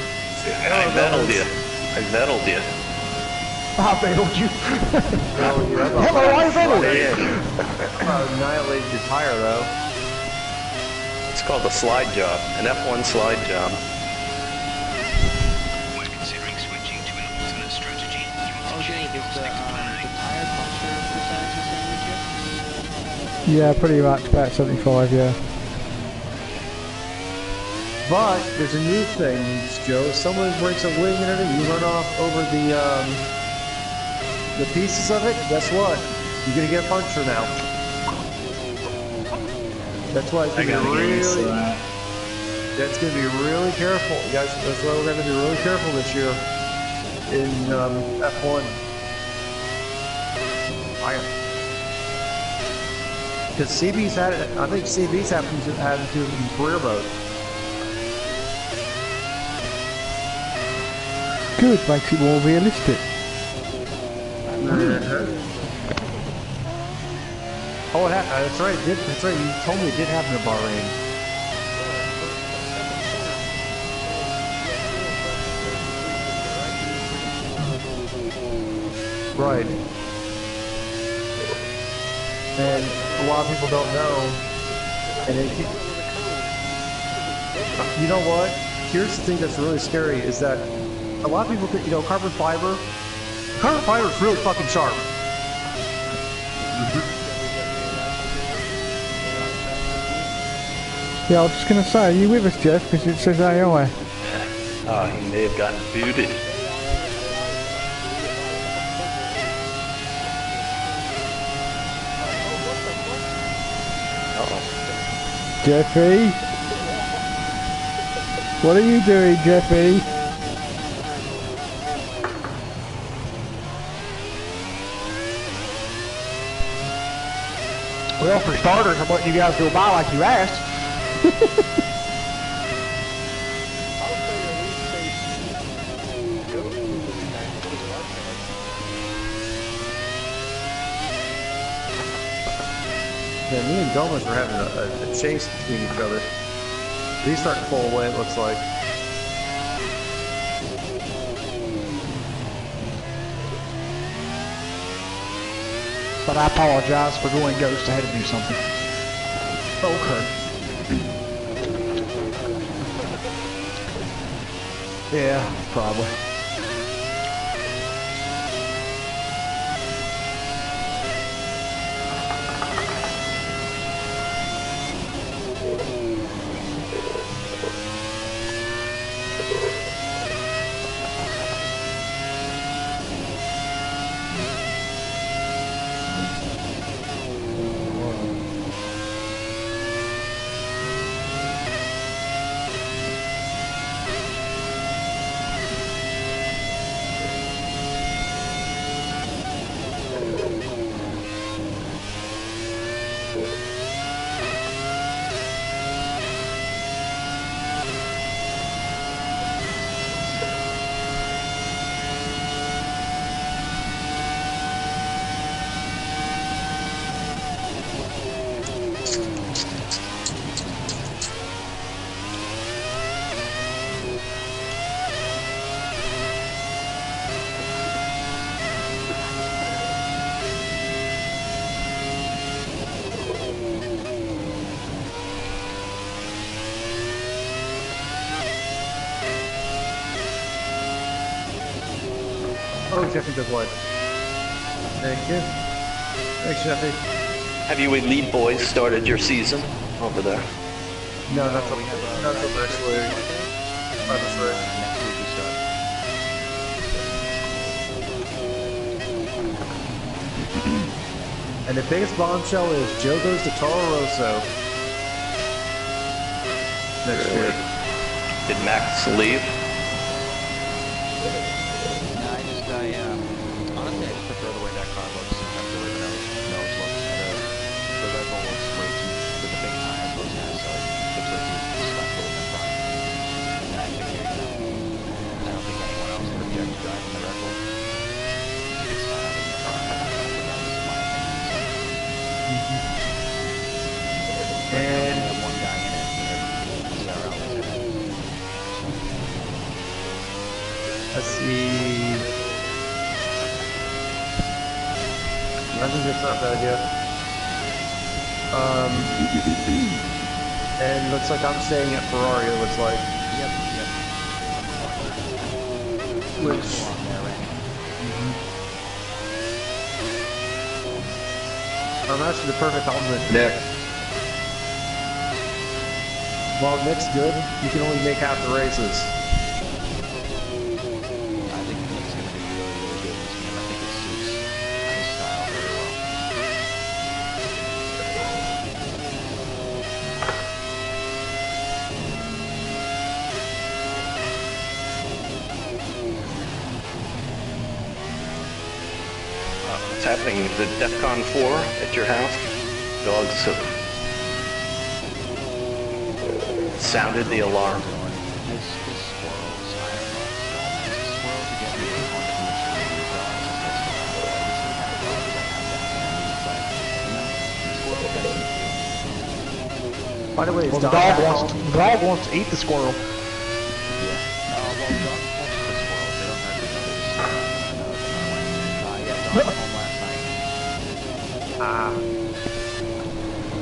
I vettled you. I bailed you. Oh, yeah. Hello, I bailed you. Annihilated your tire, though. It's called a slide job, an F1 slide job. Was considering switching to an alternate strategy. You want to Okay, change is or the stick to plan A? tire puncture percentage the same as you? Yeah, pretty much about 75, yeah. But there's a new thing, Joe. If someone breaks a wing and everything, you run off over the pieces of it. Guess what? You're gonna get a puncture now. That's why it's gonna be really. That's gonna be really careful, you guys. That's why we're gonna be really careful this year. in F1. Because CB's had it, I think CB's had to do it in career mode. Good, makes it more realistic. Oh, that's right. That's right. You told me it did happen in Bahrain. Right. And a lot of people don't know. And you know what? Here's the thing that's really scary is that a lot of people think, you know, carbon fiber is really fucking sharp. Yeah, I was just going to say, are you with us, Jeff? Because it says AI. Oh, he may have gotten booted. Uh-oh. Jeffy? What are you doing, Jeffy? Well, for starters, I'm letting you guys go by like you asked. Yeah, me and Gomez are having a chase between each other. He's starting to pull away, it looks like. But I apologize for going ghost. I had to do something. Okay. Yeah, probably. Oh, Jeffy does what? Thank you. Thanks, Jeffy. Have you Elite Boys started your season over there? No, not till next week. Next week we start. And the biggest bombshell is Joe goes to Toro Rosso next week. Did Max leave? Honestly, I just prefer the way that car looks in terms of everything else. Looks. The Red Bull looks way too, with the big tires, those guys, so it looks way too stuck in the front. And I figure, I don't think anyone else would object to driving the Red Bull. It's not having the car, regardless of my opinion. And have one guy in it, and zero hours in it. let's see. I think that's not a bad idea. And looks like I'm staying at Ferrari, it looks like. Yep. Which, I'm actually the perfect alternate for Nick. While Nick's good, you can only make half the races. I think Nick's going to be really, really good in this game. I think it suits his style very well. What's happening? Is it DEFCON 4 at your house? Dogs have sounded the alarm. By the way, Well, the dog wants to eat the squirrel. Ah.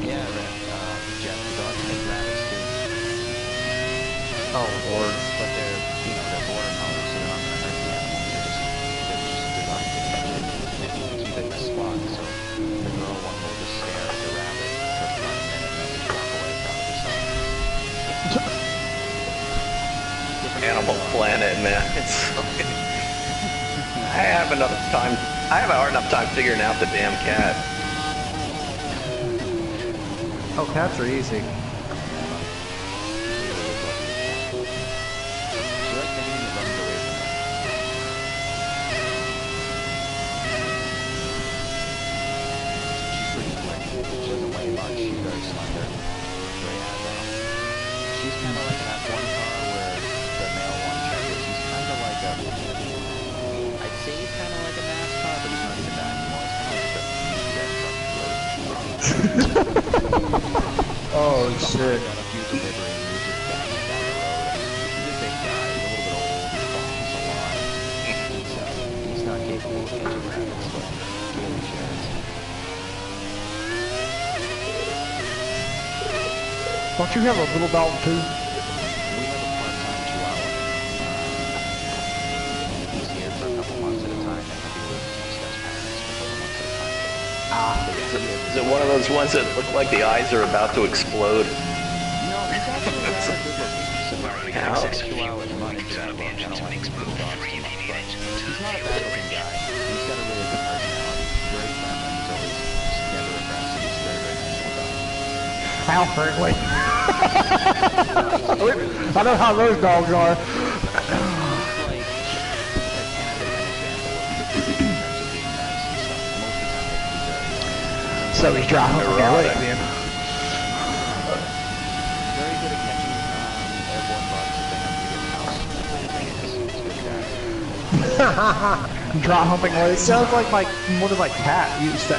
Yeah, Jeff, the dogs make rabbits too. Oh lord. But they're, they're border collies, so they're not gonna hurt the animals. They're designed to catch it and keep it in a spot. So the girl one will just stare at the rabbit for about a minute and then just walk away proud of herself. Animal Planet, man. I have a hard enough time figuring out the damn cat. Oh, cats are easy. She likes anything that runs away from her. She's pretty quick. She doesn't weigh much. She's very slender. Very agile. She's kind of like that one car where the male one checker. She's kind of like I'd say he's kind of like a NASCAR, but he's not even that anymore. He's kind of like just a truck float. Oh shit. Got a few deliveries and he's just banging down the road. He's a big guy. He's a little bit old. He falls a lot. He's not capable of catching rabbits, but Gaily shares. Don't you have a little dog too? We have a part-time Chihuahua. He's here for a couple months at a time, and he'll be with Steph's parents for a couple months at a time. Is it one of those ones that look like the eyes are about to explode? No, he's actually rather good looking. Ouch. Chihuahuas run in general. I don't like to put dogs too much, but he's not a bad looking guy. He's got a really good personality. He's very friendly. He's always never aggressive. He's a very, very nice little dog. How friendly. I know how those dogs are. So he's dry humping already then. Very good at catching airborne bugs if they have to get house. Dry humping It already. sounds like one of my cats I used to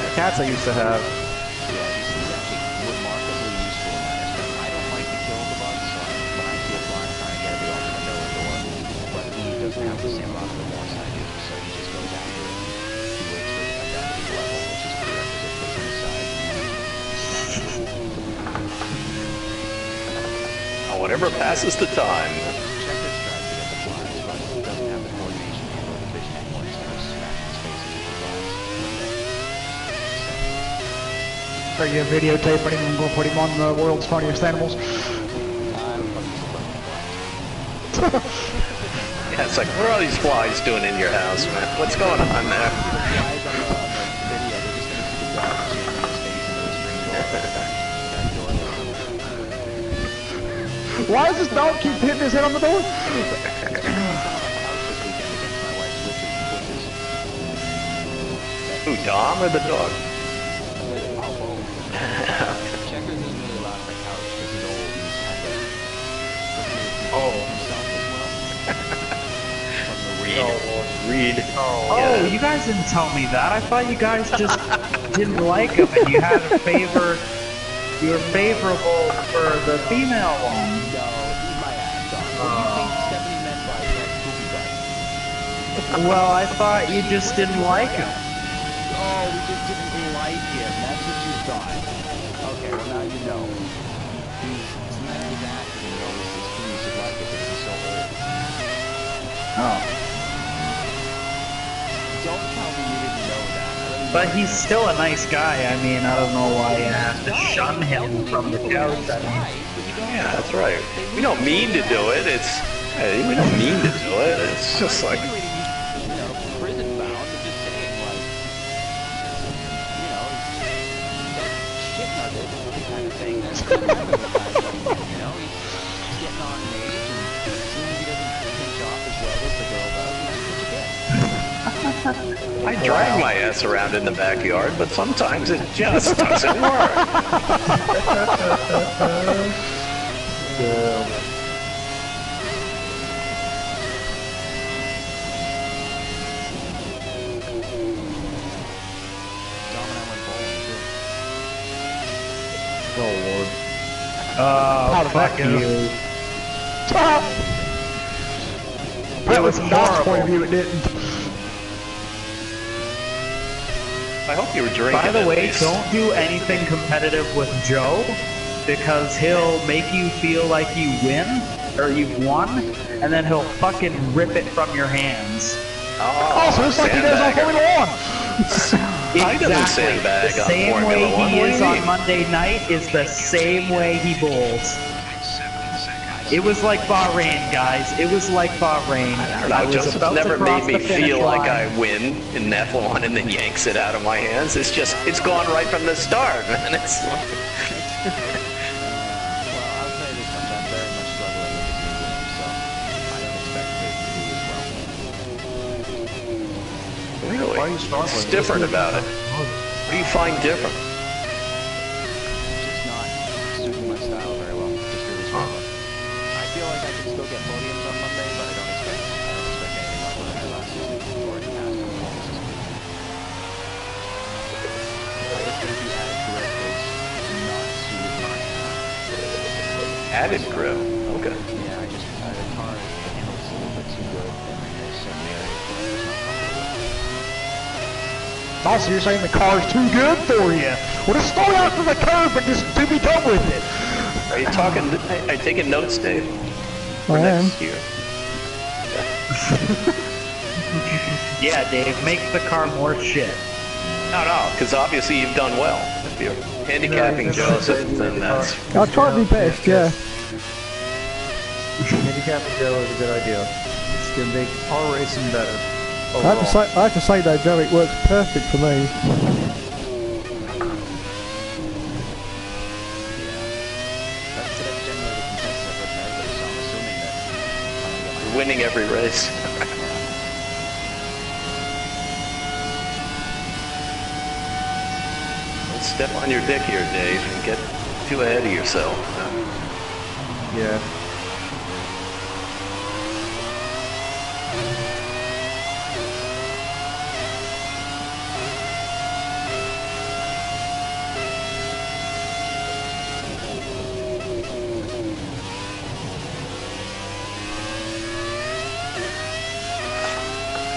have. Yeah, he's actually remarkably useful in that aspect. I don't like to kill the bugs, so when I see a fly, I'm trying to get it to open the door. But he doesn't have the same amount of remorse I do, so he just goes after it. He waits for it to come down to his level, which is prerequisite for suicide. Whatever passes the time. Checkers tries to get the flies, but he doesn't have the coordination to handle the fish anymore. He's going to smack his face into the flies. Are you videotaping him and going to put him on the world's funniest animals? Yeah, it's like, what are all these flies doing in your house, man? What's going on there? Flies on the video, they're just going to see the dog jamming his face into the screen door. Why does this dog keep hitting his head on the door? Who, Dom or the dog? Checkers isn't really allowed on the couch because he's old. He's kind of Oh. himself as well. From the Reed. Reed. Oh, you guys didn't tell me that. I thought you guys just didn't like him and you had a favor. You were favorable for the female one. No, eat my ass off. What do you think Stephanie meant by that poopy butt? Well, I thought you just didn't like him. Oh, we just didn't like him. That's what you thought. Okay, well now you know. He's acting, he always says you should like it because he's so old. Oh. Don't tell me you didn't know that. But he's still a nice guy. I mean, I don't know why you have to shun him from the couch. I mean, Yeah, that's right. We don't mean to do it. Hey, we don't mean to do it. It's just like, Prison bound. I'm just saying, like, shit nugget kind of thing. That's he's getting on in age, and as soon as he doesn't pinch off as well as the girl does, that's what you get. I drag my ass around in the backyard, but sometimes it just doesn't work. Yeah. Oh Lord. Oh, fuck you. Stop! That was from Don's point of view, it didn't. I hope you were drinking. By the at way, least. don't do anything competitive with Joe, because he'll make you feel like you win, or you've won, and then he'll fucking rip it from your hands. Oh, So it's like he does on Formula 1. I doesn't sandbag The on same Formula way 1. he What do is you on mean? Monday night is the same way he bowls. It was like Bahrain, guys. It was like Bahrain. I was Joseph's about never to cross made me the finish feel like line. I win in F1 and then yanks it out of my hands. It's just, it's gone right from the start, man. It's like... Well, I'll say this much, I'm very much struggling with this new game, so I don't expect it to do as well. Really? Why are you struggling? What's different about it? What do you find different? It's just not suiting my style very well. Just really struggling. I feel like I can still get podiums on Monday, but I don't expect anything like what I had last season or in the past couple of seasons. I guess maybe added grip is not suited my Added grip. Okay. yeah, the car handles a little bit too good, and then there's some areas where I'm just not comfortable. Also, you're saying the car's too good for you. Well, just slow out to the curb and just to be done with it. Are you talking, are you taking notes, Dave? For I am. next year? Yeah, Dave, make the car more shit. No, because obviously you've done well. If you're handicapping Joseph, then that's... I'll try to be best, yeah. Handicapping Joe is a good idea. It's gonna make our racing better. I have to say though, Joe, it works perfect for me. That's generally the consensus I've heard from everybody, so I'm assuming that I'm gonna get my You're winning every race. Don't step on your dick here, Dave, and get too ahead of yourself. Yeah.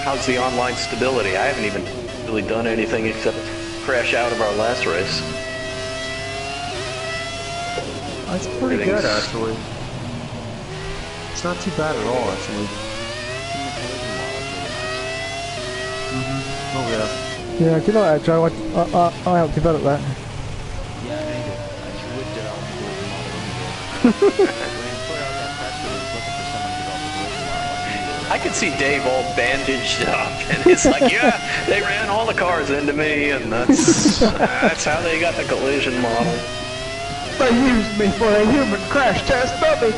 How's the online stability? I haven't even really done anything except crash out of our last race. It's pretty good, Everything's- actually. It's not too bad at all, actually. Oh, yeah. Yeah, do you like that, Joe? I helped develop that. Yeah, I hate it. I would develop a collision model when you did. When I put out that press release looking for someone to develop a collision model, I could see Dave all bandaged up, and it's like, yeah, they ran all the cars into me, and that's how they got the collision model. They used me for a human crash test dummy.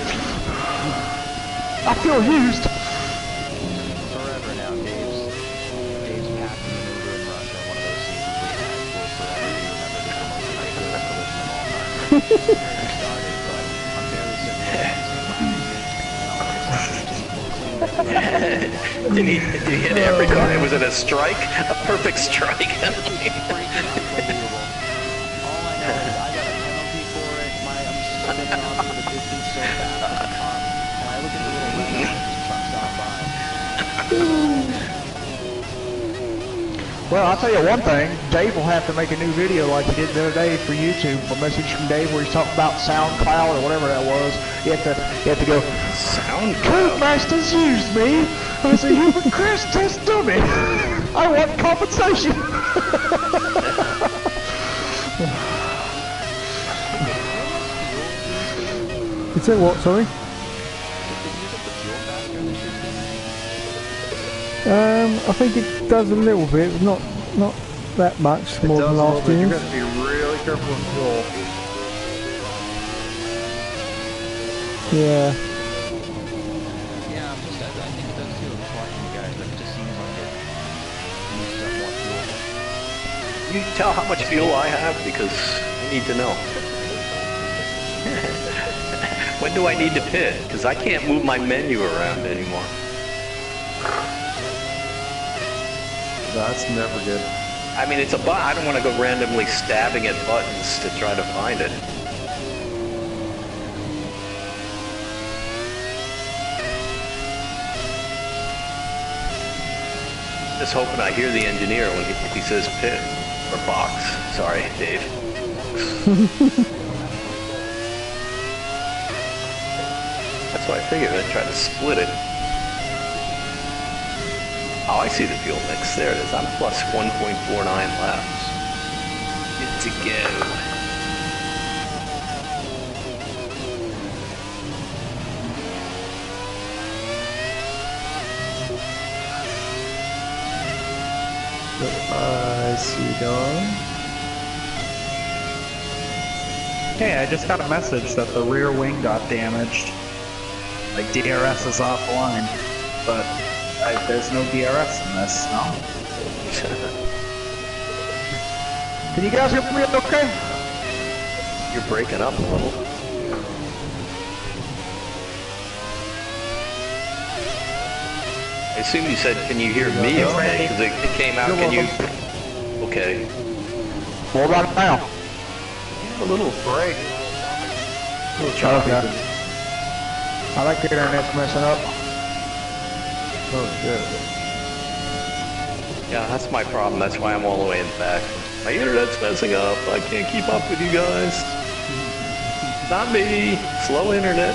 I feel used. forever now, Dave's path to maneuver in Russia, one of those seasons we had, will forever be remembered as the most ridiculous collision of all time. It started, but I'm fairly certain Did he hit every car? Was it a strike? A perfect strike? unbelievable. All I know is I got a penalty for it. I'm spinning off to the distance so fast with the car, and I look at the little red light and just trucks on by. Well, I'll tell you one thing. Dave will have to make a new video like he did the other day for YouTube. A message from Dave where he's talking about SoundCloud or whatever that was. You have to go, Codemasters used me as a human crash test dummy. I want compensation. You said what, sorry? I think it does a little bit, not that much more than last You're year's. going to be really careful with fuel. Yeah. Yeah, I think it does too. I'm just watching you guys, but it just seems like it moves up you tell how much fuel I have? Because I need to know. When do I need to pit? Because I can't move my menu around anymore. That's never good. I mean, it's a button. I don't want to go randomly stabbing at buttons to try to find it. Just hoping I hear the engineer when he says pit or box. Sorry, Dave. That's why I figured I'd try to split it. Oh, I see the fuel mix. There it is. I'm plus 1.49 laps. Good to go. I see Don. Hey, I just got a message that the rear wing got damaged. Like DRS is offline, but there's no DRS in this, no? Can you guys hear me okay? You're breaking up a little. I assume you said, can you hear me okay? Because it came out, can you... Okay. What about now? A little break. A little choppy. Okay. I like the internet's messing up. Oh, shit. Yeah, that's my problem. That's why I'm all the way in the back. My internet's messing up. I can't keep up with you guys. Not me. Slow internet.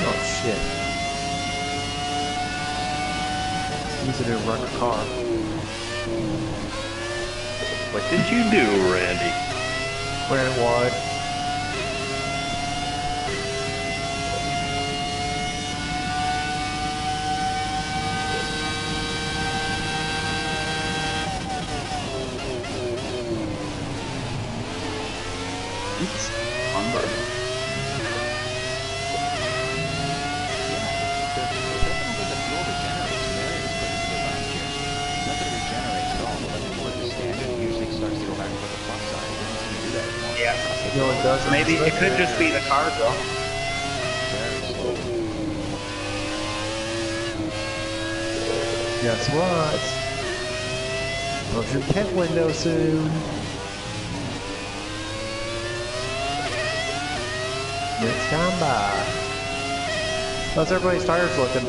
Oh, shit. Use it to wreck a car. What did you do, Randy? Ran it wide. Oops. Wrong button. No, it doesn't. Maybe it could just be the car though. Guess what? Motion pit window soon. Next time by. How's everybody's tires looking?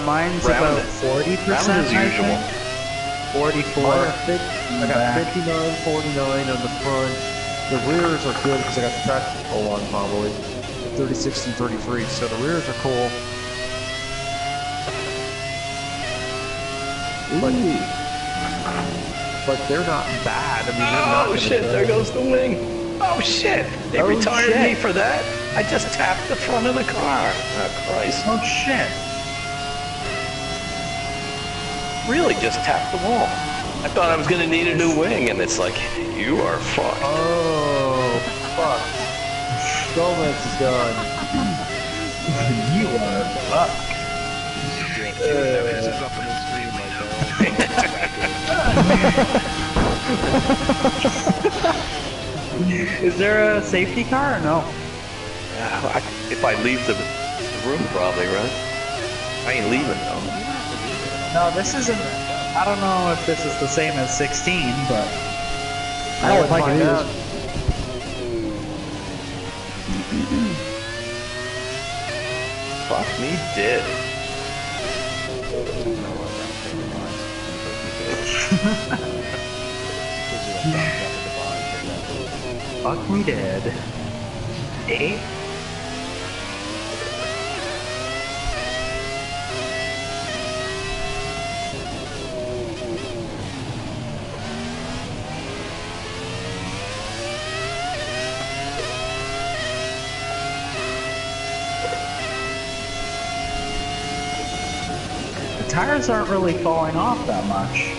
Mine's Round about it. 40%. Round as usual. 44. I got 59, 49 on the front. The rears are good because I got the traction control on probably. 36 and 33, so the rears are cool. But they're not bad. I mean, they're not Oh shit, there goes the wing. Oh shit, they retired me for that? I just tapped the front of the car. Oh Christ. Oh shit. Really just tapped the wall. I thought I was gonna need a new wing, and it's like, you are fucked. Oh, fuck. Gomez is gone. You are fucked. Is there a safety car or no? If I leave the room, probably, right? I ain't leaving though. No, this isn't. I don't know if this is the same as 16, but I don't think it is. Fuck me dead. fuck me dead. Eh? The tires aren't really falling off that much.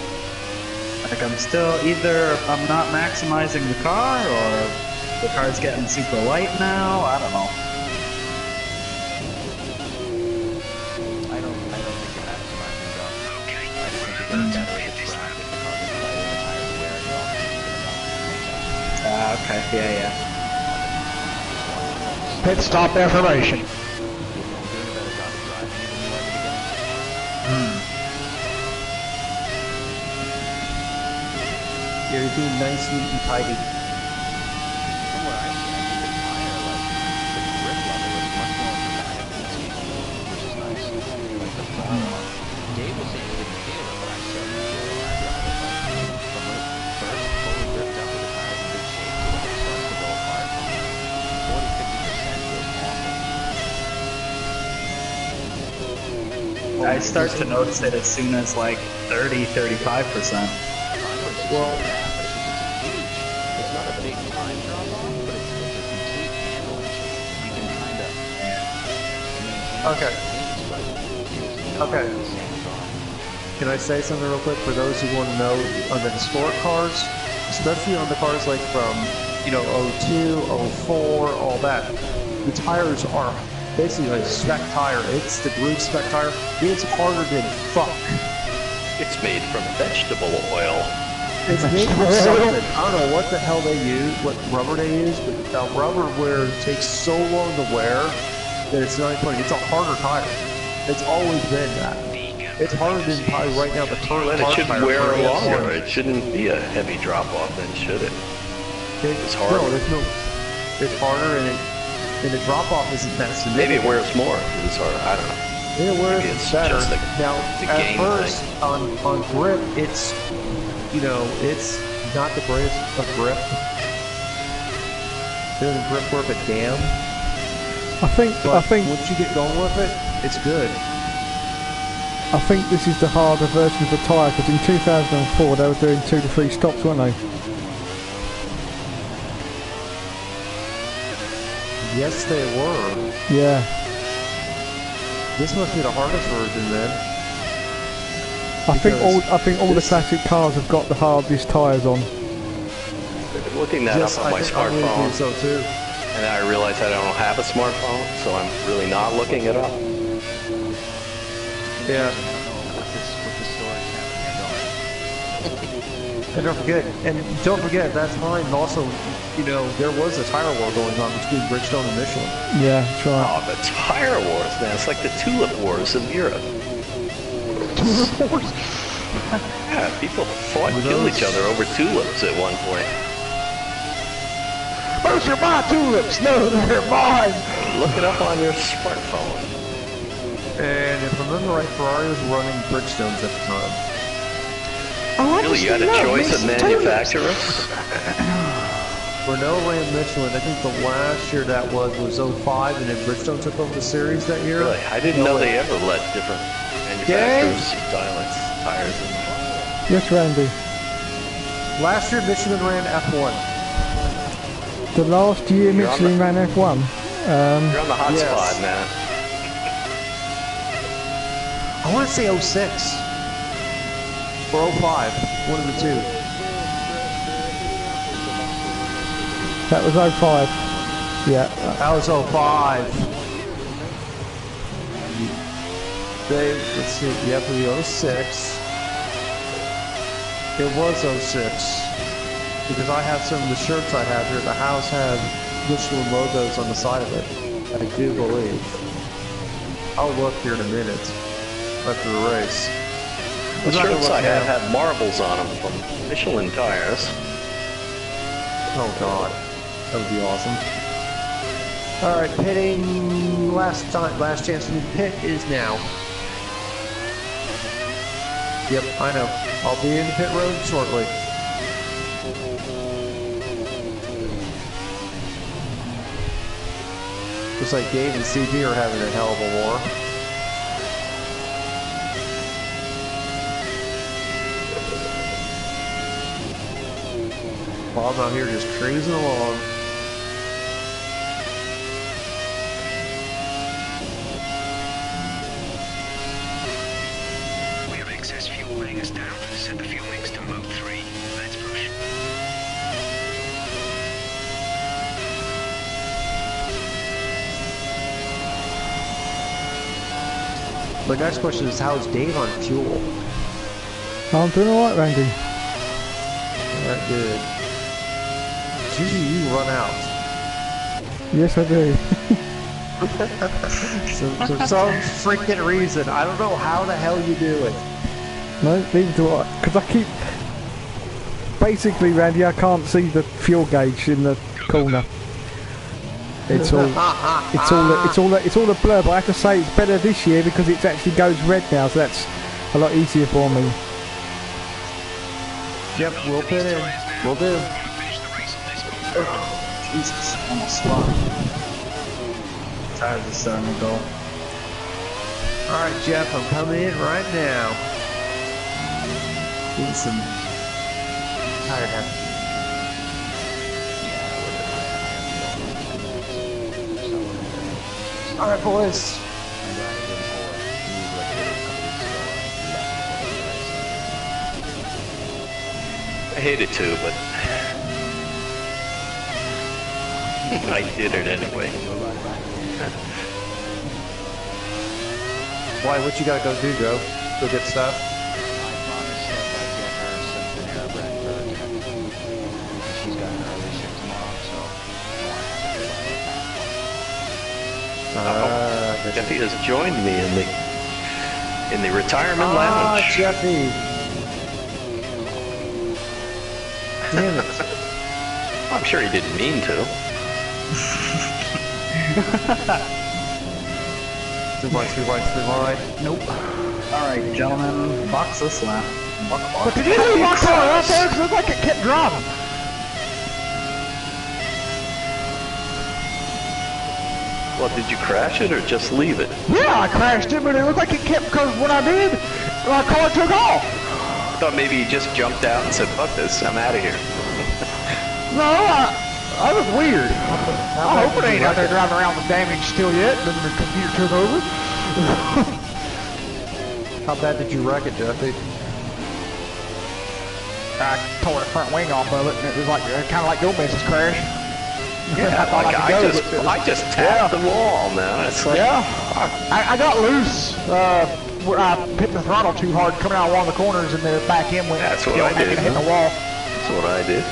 I Like I'm still either I'm not maximizing the car or the car's getting super light now. I don't know. I don't think you're maximizing though. I just think you're getting better at the track if the car gets lighter, the tires wearing off. Okay, yeah. Pit stop information. Doing a better job of driving than you were at the beginning. You're being nice, neat, and tidy. From what I see, I think the tire, like, the grip level is much more dramatic than it's used to be, which is nice. Like, the Dave was saying he didn't feel it, but I certainly feel it when I drive it. Like, from when it first fully gripped up with the tires in good shape to when it starts to go apart, 40-50% feels awful. I start to notice it as soon as like 30-35%. Well, It's not a big time drop off, but it's a complete handling change. You can kind of maintain Okay. pace, but it's not Okay. the same car. can I say something real quick for those who want to know on the historic cars, especially on the cars like from, you know, 02, 04, all that, the tires are basically like a spec tire. It's the groove spec tire. It's harder than fuck. It's made from vegetable oil. It's made from something. I don't know what the hell they use, what rubber they use, but the rubber wear takes so long to wear that it's not funny. It's a harder tire. It's always been that. It's harder than probably right now the current Then it car should tire wear for the longer. F1. It shouldn't be a heavy drop off then, should it? It's harder. No, there's no. It's harder and the drop off isn't that significant. Maybe it wears more. It's harder. I don't know. It wears Maybe it's better. just Now, the at game first, on grip, it's, you know, it's not the greatest of grip. It doesn't grip worth a damn. I think Once you get going with it, it's good. I think this is the harder version of the tyre because in 2004 they were doing 2 to 3 stops, weren't they? Yes, they were. Yeah. This must be the hardest version then. I think all the this- classic cars have got the hardest tyres on. Looking that Yes, up on my I really smartphone, think so too. and I realize I don't have a smartphone, so I'm really not looking it up. Yeah. I don't know what this story is happening. And don't forget, at that time also, you know, there was a tire war going on between Bridgestone and Michelin. Yeah, that's right. Oh, the tire wars, man. It's like the tulip wars of Europe. Yeah, people fought and killed each other over tulips at one point. Those are my tulips. No, they're mine. Look it up on your smartphone. And if I remember right, Ferrari was running Bridgestones at the time. Really, you had a choice of manufacturers? Renault ran Michelin. I think the last year that was 05, and then Bridgestone took over the series that year. Really? I didn't know they ever let different manufacturers style tires in. Yes, Randy. Last year, Michelin ran F1. The last year You're on Michelin ran F1. You're on the hot Yes. spot, man. I want to say 06 or 05, one of the two. That was 05. Yeah. That was 05. Let's see, you have to be 06. It was 06. Because I have some of the shirts I have here at the house have Michelin logos on the side of it. I do believe. I'll look here in a minute after the race. The I'm not gonna shirts look I now. have marbles on them from Michelin tires. Oh god, that would be awesome. All right, pitting. Last chance to pit is now. Yep, I know. I'll be in the pit road shortly. Looks like Dave and CB are having a hell of a war. Bob out here just cruising along. We have excess fuel weighing us down. Set the fuel mix to mode 3. My next question is, how's Dave on fuel? I'm doing alright, Randy. Alright, good. Usually you run out. Yes, I do. So for some freaking reason, I don't know how the hell you do it. No, neither do I. Because I keep... Basically, Randy, I can't see the fuel gauge in the corner. It's all a blur, but I have to say it's better this year because it actually goes red now, so that's a lot easier for me. Yep, we'll put in. We'll do. Jesus, almost lost. Tires are starting to go. Alright, Jeff, I'm coming in right now. Need some Tire now. Alright, boys. I hate it too, but I did it anyway. Why, what you gotta go do, Joe? Go get stuff? I promised Steph I'd get her some Panera Bread for her connection. She's got an early shift tomorrow, so Jeffy has joined me in the retirement lounge. Jeffy! Damn it. I'm sure he didn't mean to. 3 line, 3 line, 3 line. Nope. Alright, gentlemen, box this lap. But did you leave my car out there? Because it looked like it kept driving. Well, did you crash it or just leave it? Yeah, I crashed it, but it looked like it kept, because when I did, my car took off. I thought maybe he just jumped out and said, fuck this, I'm out of here. No, I was weird. I hope it ain't out there driving around with damage still yet, then the computer took over. How bad did you wreck it, Jeffy? I tore the front wing off of it, and it was like kind of like your business crash. Yeah, I I just tapped the wall, man. It's like, Yeah, I got loose. Where I hit the throttle too hard coming out of one of the corners, and the back end went. That's what I did. Hit the wall. That's what I did.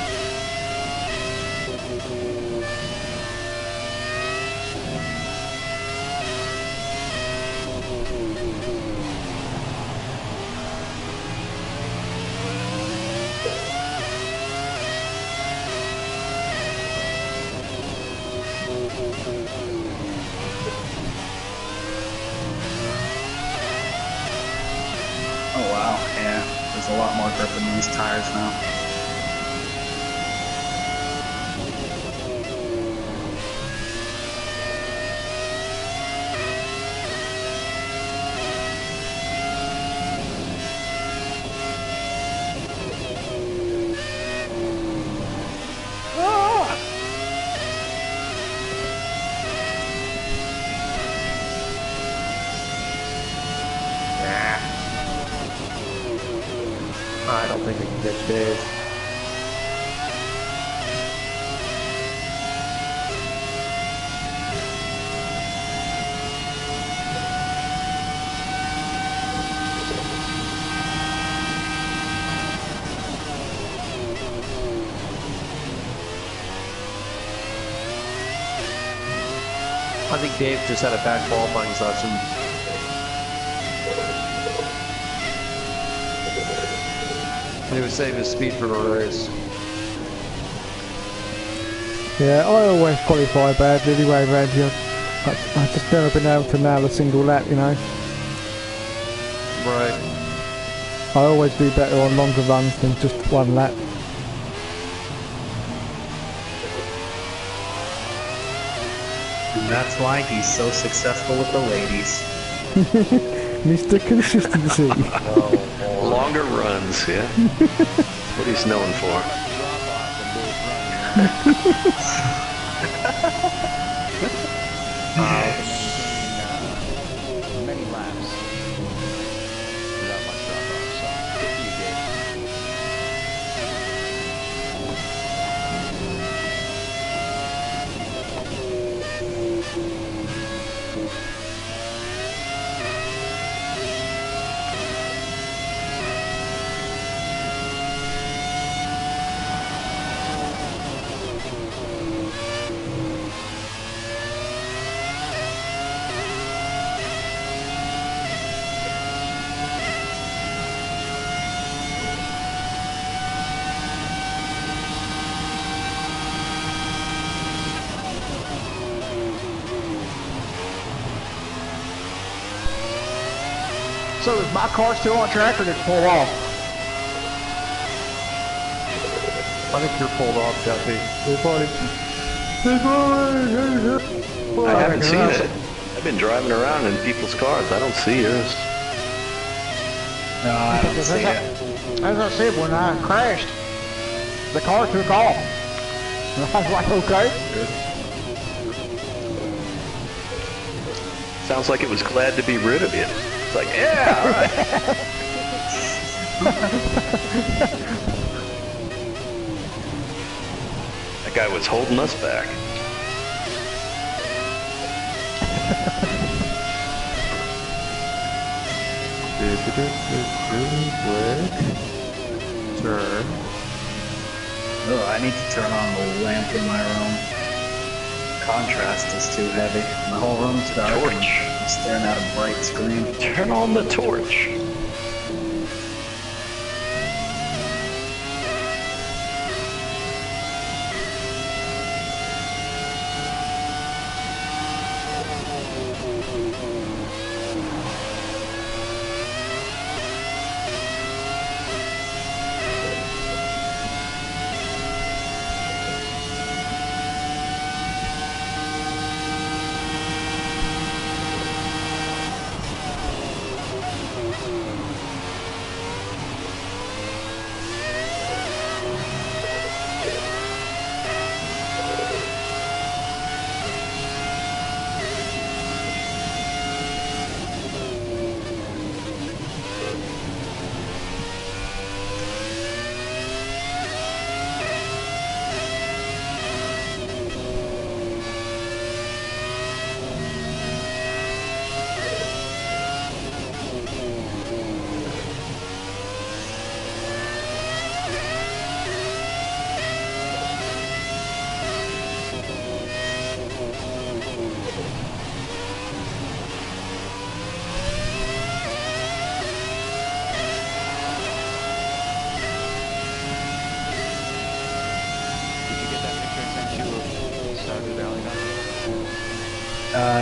Oh wow, yeah. There's a lot more grip in these tires now. I don't think we can catch Dave. I think Dave just had a bad qualifying session. He would save his speed for the race. Yeah, I always qualify bad anyway, Randy. I've just never been able to nail a single lap, you know. Right. I always do better on longer runs than just one lap. And that's why he's so successful with the ladies. Mr. Consistency. Longer runs, yeah. That's what he's known for. many laps without much drop off. So good for you, Dave. So is my car still on track or did it pull off? I think you're pulled off, Jeffy. I haven't seen it. I've been driving around in people's cars. I don't see yours. No, I don't see it. As I said, when I crashed, the car took off. I was like, okay. Sounds like it was glad to be rid of you. It's like, yeah, all right. That guy was holding us back. Turn. Oh, I need to turn on the lamp in my room. Contrast is too heavy. My whole room's dark. Torch. I'm staring at a bright screen. Turn on the torch.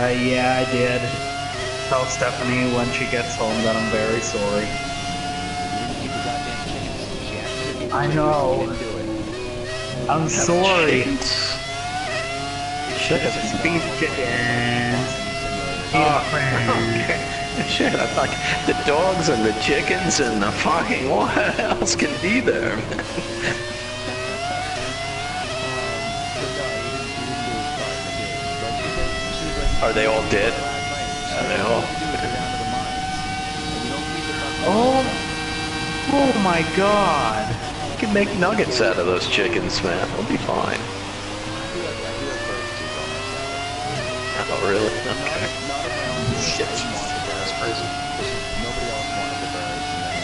Yeah, I did. Tell Stephanie when she gets home that I'm very sorry. I know. I'm sorry. Chickens. Beef chickens. Oh, shit, I thought the dogs and the chickens and the fucking what else can be there, man? Are they all dead? Are they all? Oh my god. You can make nuggets out of those chickens, man. They'll be fine. Oh, really? Okay. Shit. That's crazy. Nobody else wanted the birds, and then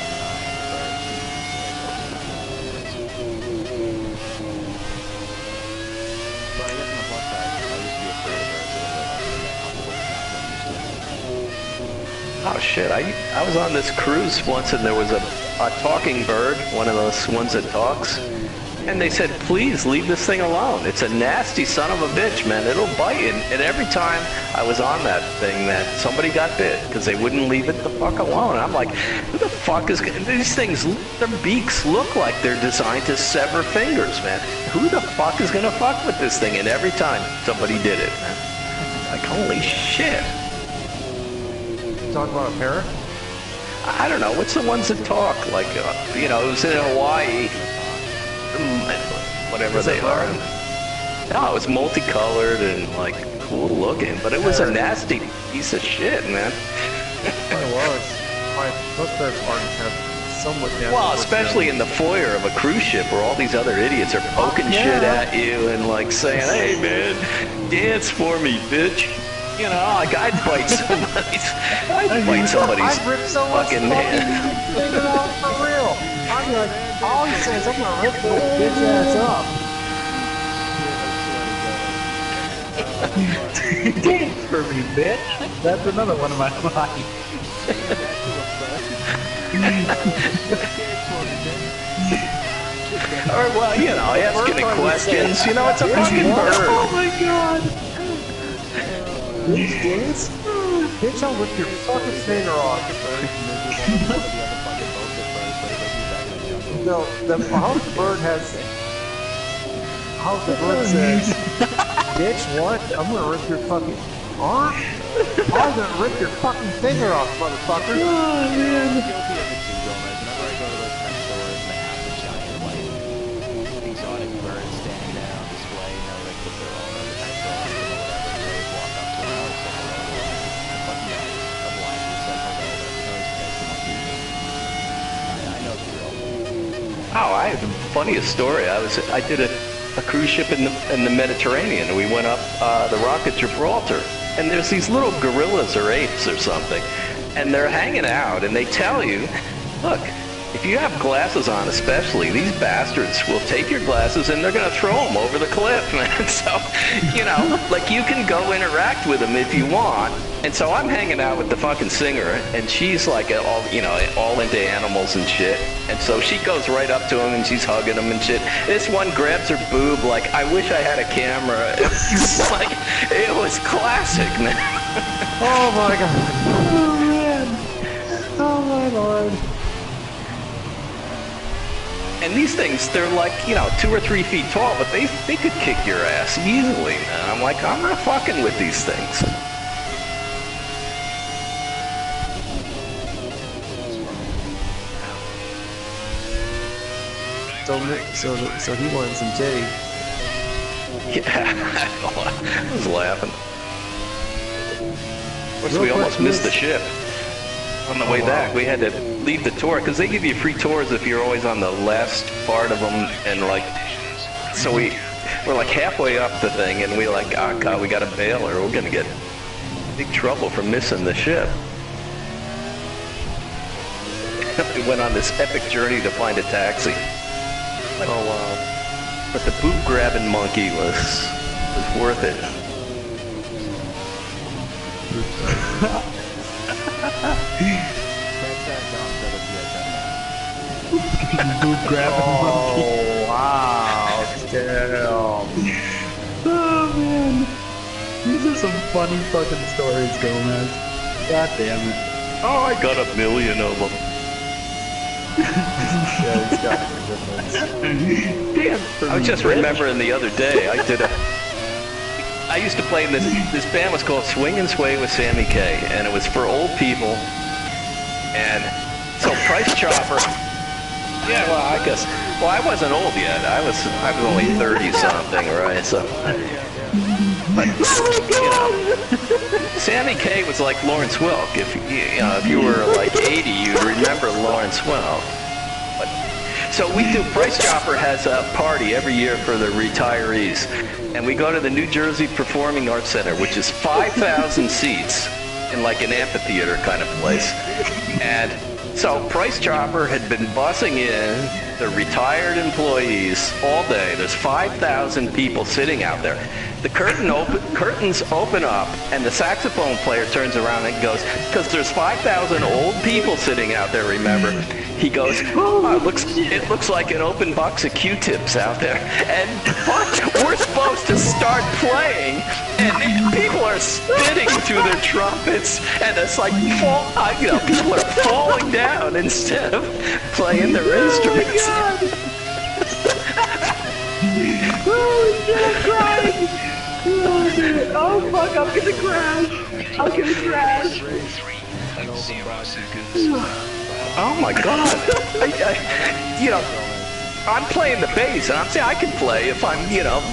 but I guess on the plus side, I used to be afraid of birds a little bit. Oh shit, I was on this cruise once and there was a talking bird, one of those ones that talks, and they said, please leave this thing alone. It's a nasty son of a bitch, man. It'll bite you. And every time I was on that thing, man, somebody got bit because they wouldn't leave it the fuck alone. And I'm like, who the fuck is... These things, their beaks look like they're designed to sever fingers, man. Who the fuck is gonna fuck with this thing? And every time somebody did it, man. Like, holy shit. Talk about a parrot? I don't know. What's the ones that talk? Like, you know, it was in Hawaii. Whatever they are. No, it was multicolored and like cool looking, but it was a nasty piece of shit, man. It was. Most parrots are kind of somewhat nasty. Well, especially in the foyer of a cruise ship where all these other idiots are poking shit at you and like saying, hey man, dance for me, bitch. You know, like I'd bite somebody's fucking hand. For real. I'm like, all he says, I'm gonna rip your bitch ass up. Dance for me, bitch. That's another one of my lines. Or well, you know, asking it questions. You know, it's a fucking bird. Oh my god. These days? Bitch, I'll rip your fucking finger off. No, how the bird has... How the bird says, bitch, what? I'm gonna rip your fucking arm? I'm gonna rip your fucking finger off, motherfucker. Oh, man. Whenever I go to those pet stores, they have the giant, like, exotic birds standing there on display, you know, like, with their own type of or whatever, so they walk up to them, say hello, and fucking guys, obliging, says hello, but you know, it's nice to monkey. I know the drill. Oh, I have the funniest story. I did a cruise ship in the Mediterranean. We went up the Rock at Gibraltar, and there's these little gorillas or apes or something, and they're hanging out, and they tell you, look, if you have glasses on especially, these bastards will take your glasses and they're going to throw them over the cliff, man. So, you know, like, you can go interact with them if you want. And so I'm hanging out with the fucking singer, and she's like all into animals and shit. And so she goes right up to him and she's hugging him and shit. This one grabs her boob like, I wish I had a camera. It's like, it was classic, man. Oh my god. Oh man. Oh my lord. And these things, they're like, 2 or 3 feet tall, but they could kick your ass easily, man. I'm like, I'm not fucking with these things. So he wanted some titty. Yeah, I was laughing. Of course, we almost missed the ship. On the way back, we had to leave the tour, because they give you free tours if you're always on the last part of them, and like, so we're like halfway up the thing, and we like, oh god, we gotta bail or we're gonna get big trouble for missing the ship. We went on this epic journey to find a taxi. Oh wow. But the boob grabbing monkey was worth it. Boob grabbing monkey. Oh wow. Damn. Oh man. These are some funny fucking stories, Gomez. God damn it. Oh, I got 1 million of them. Yeah, he's got some good ones. Damn. I was just remembering the other day, I used to play in this band was called Swing and Sway with Sammy K, and it was for old people, and so Price Chopper, yeah, well, I wasn't old yet, I was only 30 something, right, so, but, Sammy K was like Lawrence Welk. If you were like 80, you'd remember Lawrence Welk. But, so we do, Price Chopper has a party every year for the retirees, and we go to the New Jersey Performing Arts Center, which is 5,000 seats in like an amphitheater kind of place. And so Price Chopper had been bussing in the retired employees all day. There's 5,000 people sitting out there. The curtains open up, and the saxophone player turns around and goes, because there's 5,000 old people sitting out there, remember? He goes, oh, it looks like an open box of Q-tips out there. And we're supposed to start playing, and people are spitting to their trumpets, and it's like, people are falling down instead of playing their instruments. Oh shit, I'm crying! Oh fuck, I'm gonna crash! I'm gonna crash! Oh my god! I'm playing the bass, and I'm saying I can play if I'm,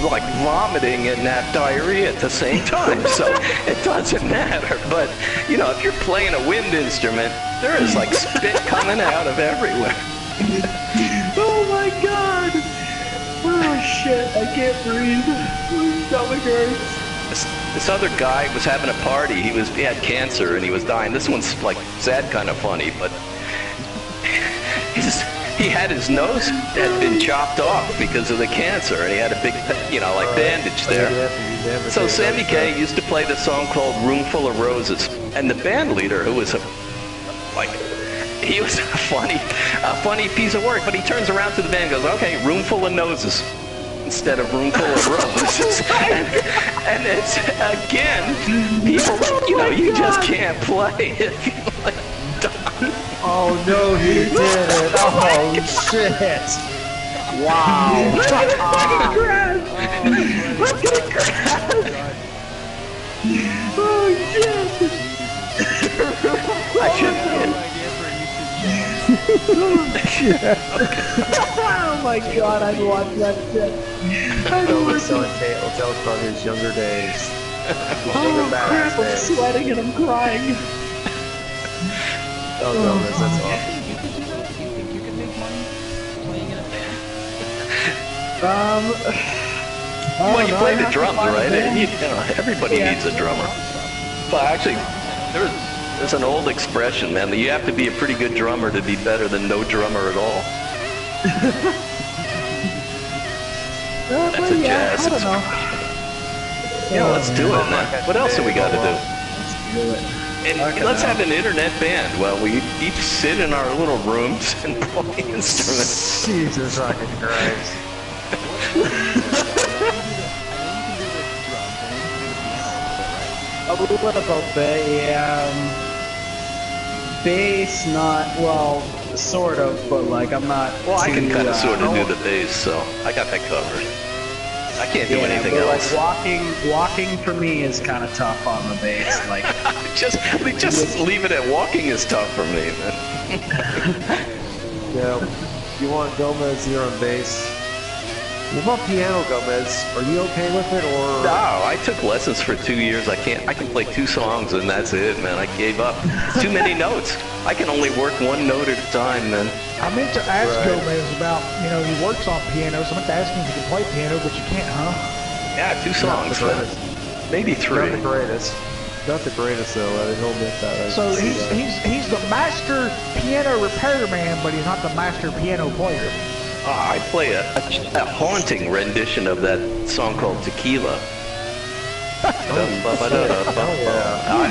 like vomiting and have diarrhea at the same time, so it doesn't matter. But, if you're playing a wind instrument, there is like spit coming out of everywhere. Oh my god! Oh shit, I can't breathe. My stomach hurts. This other guy was having a party. He had cancer and he was dying. This one's like sad, kind of funny, but he had his nose had been chopped off because of the cancer, and he had a big, bandage there. So Sammy K used to play this song called "Room Full of Roses," and the band leader, who was he was a funny piece of work, but he turns around to the band and goes, "Okay, room full of noses." instead of Room Full of Roses. and it's, again, people, you know, you just can't play if you like done. Oh no, he did it! Oh shit! Wow! Let's get a crash! Let's get a crash! Oh shit! I should Oh my god, I'd watch that shit. Let's tell us about his younger days. Oh crap, I'm sweating and I'm crying. Oh no, that's awesome. Do you think you can make money playing in a band? Well, you play the drums, right? You know, everybody needs a drummer. But actually, there's an old expression, man, that you have to be a pretty good drummer to be better than no drummer at all. That's a jazz expression. Yeah, let's do it, man. What else do we got to do? Let's do it. And let's have an internet band. Well, we each sit in our little rooms and play instruments. Jesus fucking Christ. A little bit about bass, not, well, sort of, but like I'm not. Well, I can kind of sort of do the bass, so I got that covered. I can't do anything else. Like walking for me is kind of tough on the bass. Like just leave it at walking is tough for me, man. Yeah, you want Gomez here on bass. What about piano, Gomez? Are you okay with it, or? No, I took lessons for 2 years. I can play 2 songs and that's it, man. I gave up. Too many notes. I can only work 1 note at a time, man. I meant to ask Gomez about, you know, he works on piano, so I meant to ask him if he can play piano, but you can't, huh? Yeah, 2 songs. Maybe 3. Not the greatest. Not the greatest, though. He'll admit that. So he's the master piano repairman, but he's not the master piano player. I play a haunting rendition of that song called Tequila. I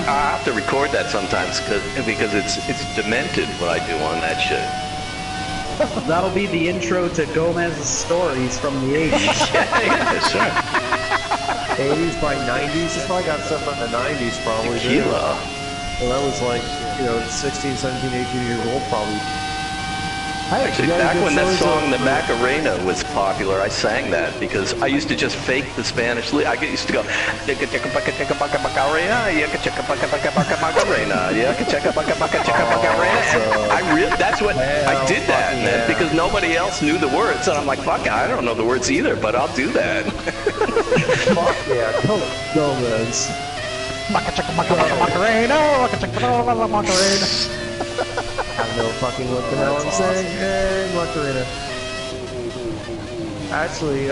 have to record that sometimes because it's demented what I do on that shit. That'll be the intro to Gomez's stories from the 80s. Yeah, sure. 80s by 90s. It's probably got stuff from the 90s, probably. Tequila. Well, that was like, 16, 17, 18 years old, probably. Actually, back when that song, the Macarena, was popular, I sang that because I used to just fake the Spanish. I used to go, that's what I did that, man, because nobody else knew the words, and I'm like, fuck, I don't know the words either, but I'll do that. Fuck yeah, Gomez. I know fucking what the hell I'm saying. Hey, Macarena. Actually,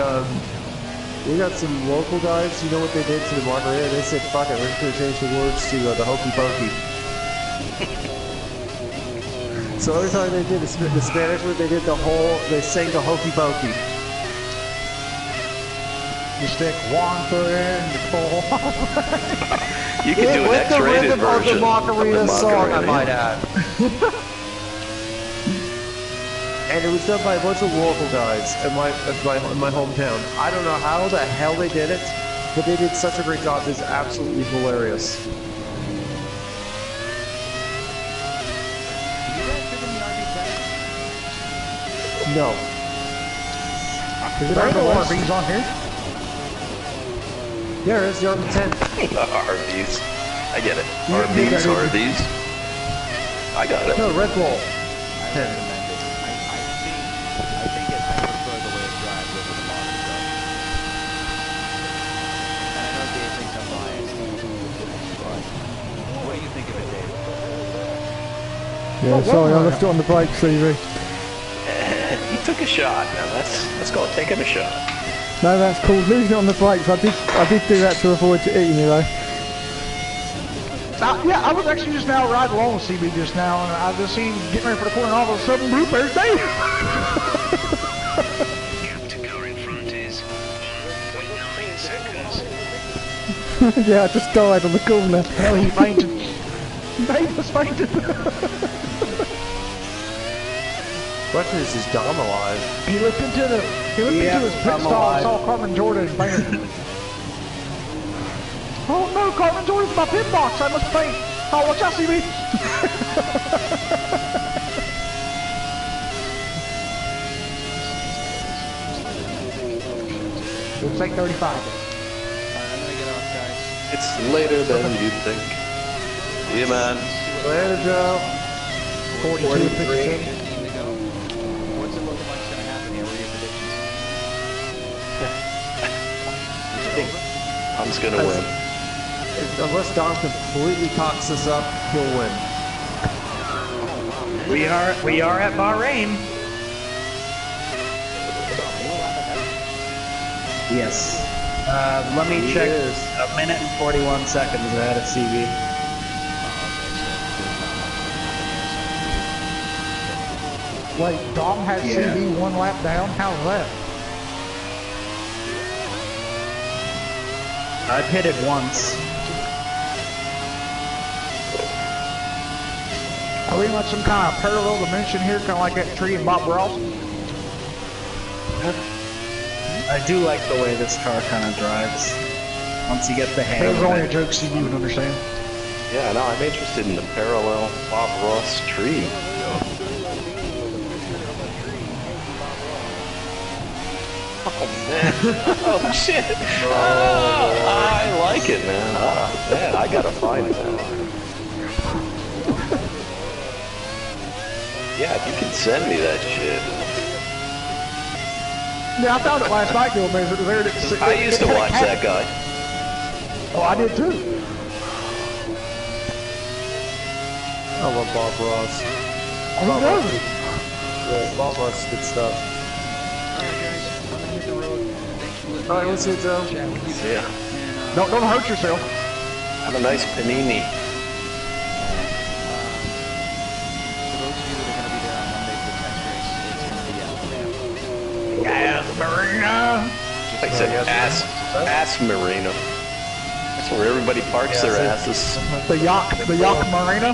we got some local guys. You know what they did to the Macarena? They said, fuck it, we're just going to change the words to the Hokey Pokey. So every time they did the Spanish word, they sang the Hokey Pokey. You stick 1 foot in, you pull. You can do an X-rated version of the Macarena song, I might add. And it was done by a bunch of local guys in my hometown. I don't know how the hell they did it, but they did such a great job. It's absolutely hilarious. No. Is it on the RVs on here? Yeah, it's the RV-10. RVs. I get it. RVs. I got it. No, Red Bull. 10. I prefer the way it drives over the modern stuff. And I know Dave thinks I'm biased, but what do you think of it, Dave? Yeah, sorry, I left it on the brakes, CV. You took a shot. Now let's go taking a shot. No, that's cool. Losing it on the brakes, I did do that to avoid eating you though. Yeah, I was actually just now riding along with CB just now, and I just seen getting ready for the corner, and all of a sudden, bloopers, Dave! Captain car in front is 1.9 seconds. Yeah, I just died on the corner. Hell, he fainted. Dave was fainted. Question is Dom alive? He looked into his pit stall and saw Carmen Jordan bam. Oh no, Carmen Jordan's in my pit box. I must faint. Oh, watch out, CB. Looks like 35. I'm gonna get off, guys. It's later than you think. Yeah, man. Later, Joe. 42, 52. What's it looking like gonna happen here? What are your predictions? Tom's gonna win. Unless Dom completely cocks this up, he'll win. We are at Bahrain. Yes. Let me check. A minute and 41 seconds ahead of CB. Wait, Dom has CB one lap down? How's that? I've hit it once. Are we in some kind of parallel dimension here, kind of like that tree in Bob Ross? I do like the way this car kind of drives. Once you get the hang It was of only a it. joke CB would understand. Yeah, no, I'm interested in the parallel Bob Ross tree. Oh man! Oh shit! Oh, I like it, man. Oh, man, I gotta find it now. Yeah, if you can send me that shit. Yeah, I found it last night, Gil Man. I used to watch that guy. Oh, I did too. I love Bob Ross. Oh, who doesn't? Yeah, Bob Ross is good stuff. Alright, guys. I'm gonna hit the road. Thanks for listening. Alright, we'll see you, Joe. Chat with you. Yeah. And, Don't hurt yourself. Have a nice panini. for those of you that are gonna be there on Monday for the test race, it's gonna be at the ramp. Yes, Marina. Like I said, ass Marina. That's where everybody parks their asses. The Yacht Marina.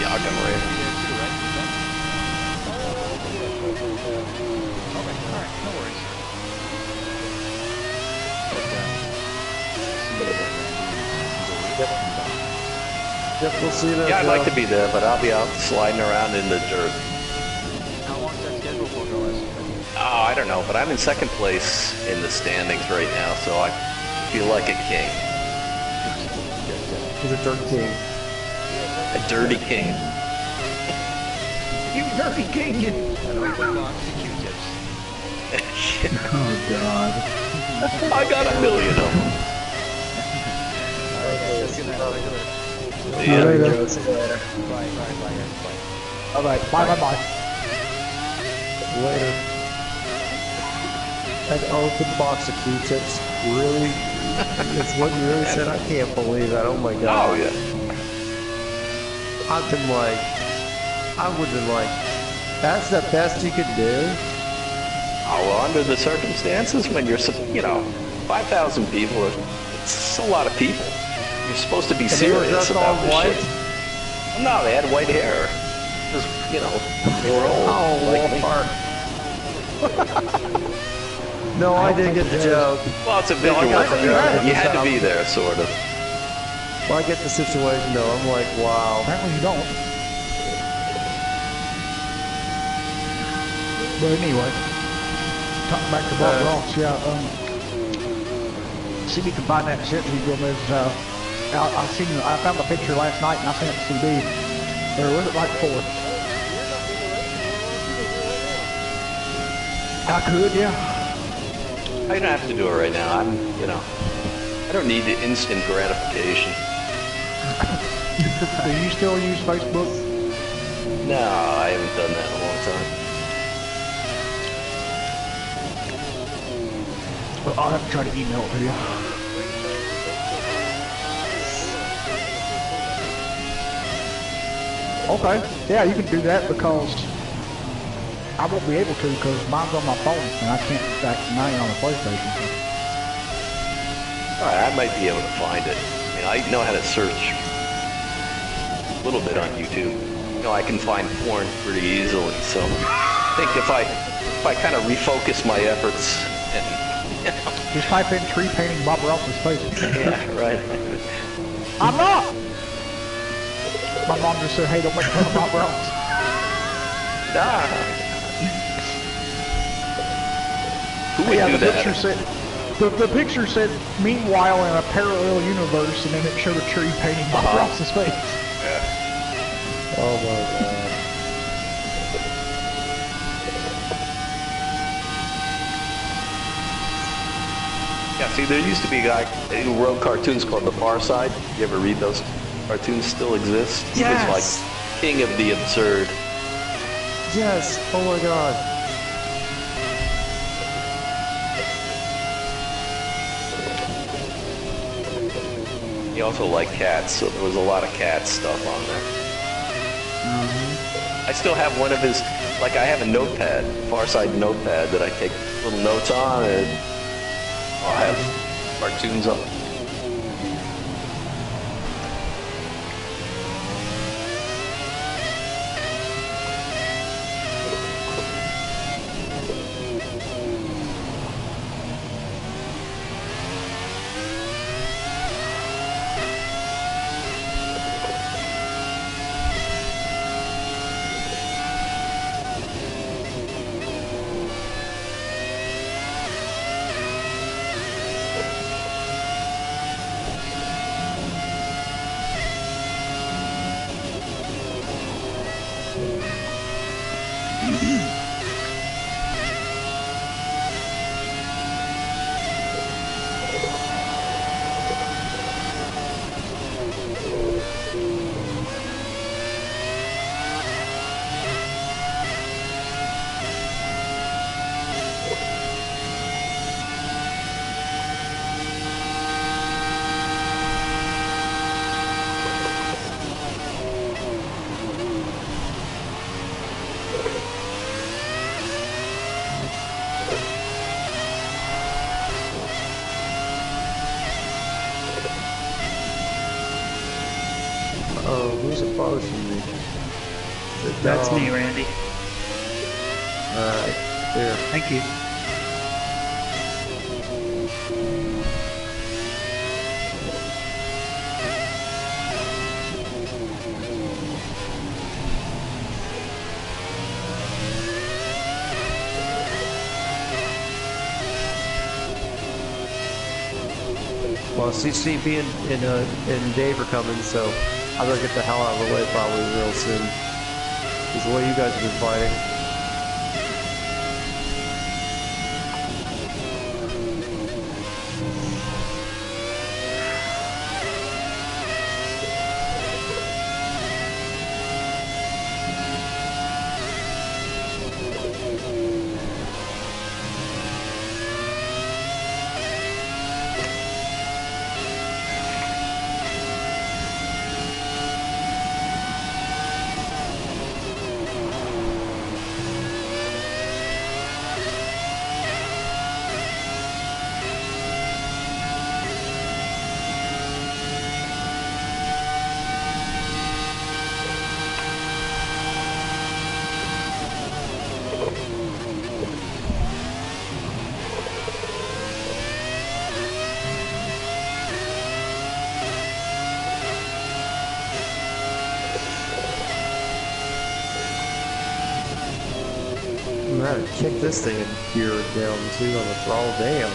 Yaga Marina. Yep, we'll see you there. Yeah, I'd Joe. like to be there, but I'll be out sliding around in the dirt. How long's that scheduled for, guys? Oh, I don't know, but I'm in second place in the standings right now, so I feel like a king. He's a dirt king. A dirty king. You dirty king. You. I know you put on the Q-tips. Oh God. I got 1 million of them. Good night. Talk to you later. Yeah. Later. See you later. Bye, guys. Bye. All right. Bye. Later. An open box of Q-tips? Really? It's what you really said? I can't believe that. Oh my god. Oh, yeah. I would have been like, that's the best you could do? Oh, well, under the circumstances, when you're, 5,000 people, it's a lot of people. You're supposed to be And they were serious dressed all about this white? shit. No, they had white hair. Just, they were old. like me. No, I didn't get the joke. Well, it's a visual. You had to be there, sort of. Well, I get the situation though. I'm like, wow. Apparently you don't. But anyway, talking back to Bob Ross, yeah. See if you can find that shit he Gomez. I found the picture last night and I sent it to CD. Or was it like 4? I could, yeah. I don't have to do it right now. I don't need the instant gratification. Do you still use Facebook? No, I haven't done that in a long time. Well, I'll have to try to email it to you. Okay, yeah, you can do that because I won't be able to because mine's on my phone and I can't back mine on the PlayStation. All right, I might be able to find it. I know how to search a little bit on YouTube. know, I can find porn pretty easily. So I think if I kind of refocus my efforts and, you know. Just type in tree painting Bob Ross's face. Yeah, right. I'm not! My mom just said, hey, don't make fun of Bob Ross. Nah. Who would Yeah, do the that? picture said, the picture said, meanwhile in a parallel universe, and then it showed a tree painting Bob Ross's face. Yeah. Oh my god. Yeah, see, there used to be a guy who wrote cartoons called The Far Side. You ever read those cartoons? Still exist? Yes! He was like king of the absurd. Yes! Oh my god. He also liked cats, so there was a lot of cat stuff on there. I still have one of his, like I have a notepad, Far Side notepad that I take little notes on, and I'll have cartoons up. Oh, who's opposed to me? That's me, Randy. Alright, here. Thank you. Well, CCP and Dave are coming, so I'm gonna get the hell out of the way probably real soon. Because the way you guys have been fighting. I'm gonna kick this thing in gear down too on the throttle. Damn.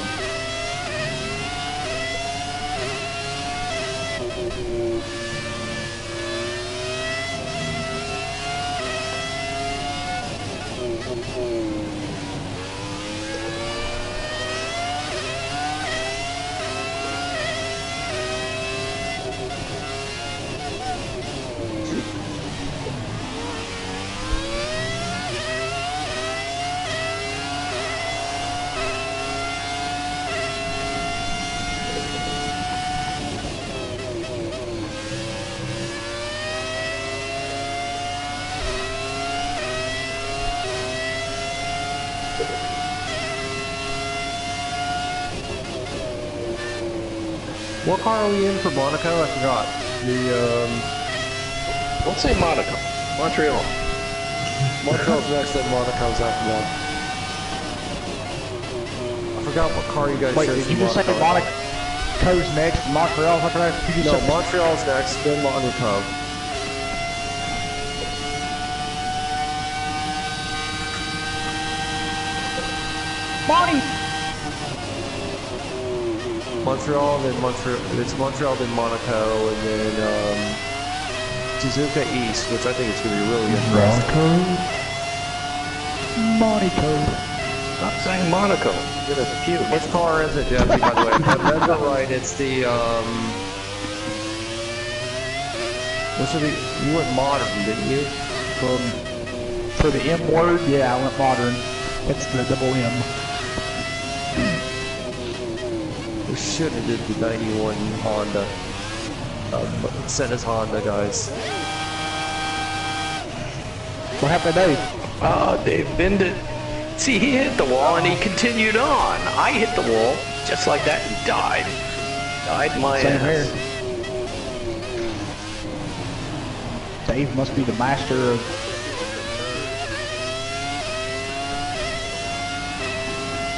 What car are we in for Monaco? I forgot. The, Don't say Monaco. Montreal. Montreal's next, then Monaco's after that. I forgot what car you guys Wait, chose. did you just say Monaco's next, Montreal's after that? You just No, said Montreal's next, then Monaco. Monty! Montreal, then Montreal. It's Montreal, then Monaco, and then Suzuka East, which I think is going to be really interesting. Monaco. Stop saying Monaco. Get a few. Which car is it, Jeffy, by the way? That's not right. It's the, Which of the, you went modern, didn't you? For the M word, yeah, I went modern. It's the double M. We should have did the 91 Honda. Sent us Honda, guys. What happened to Dave? Dave Bindit. See, he hit the wall and he continued on. I hit the wall just like that and died. Died my Same ass. here. Dave must be the master of...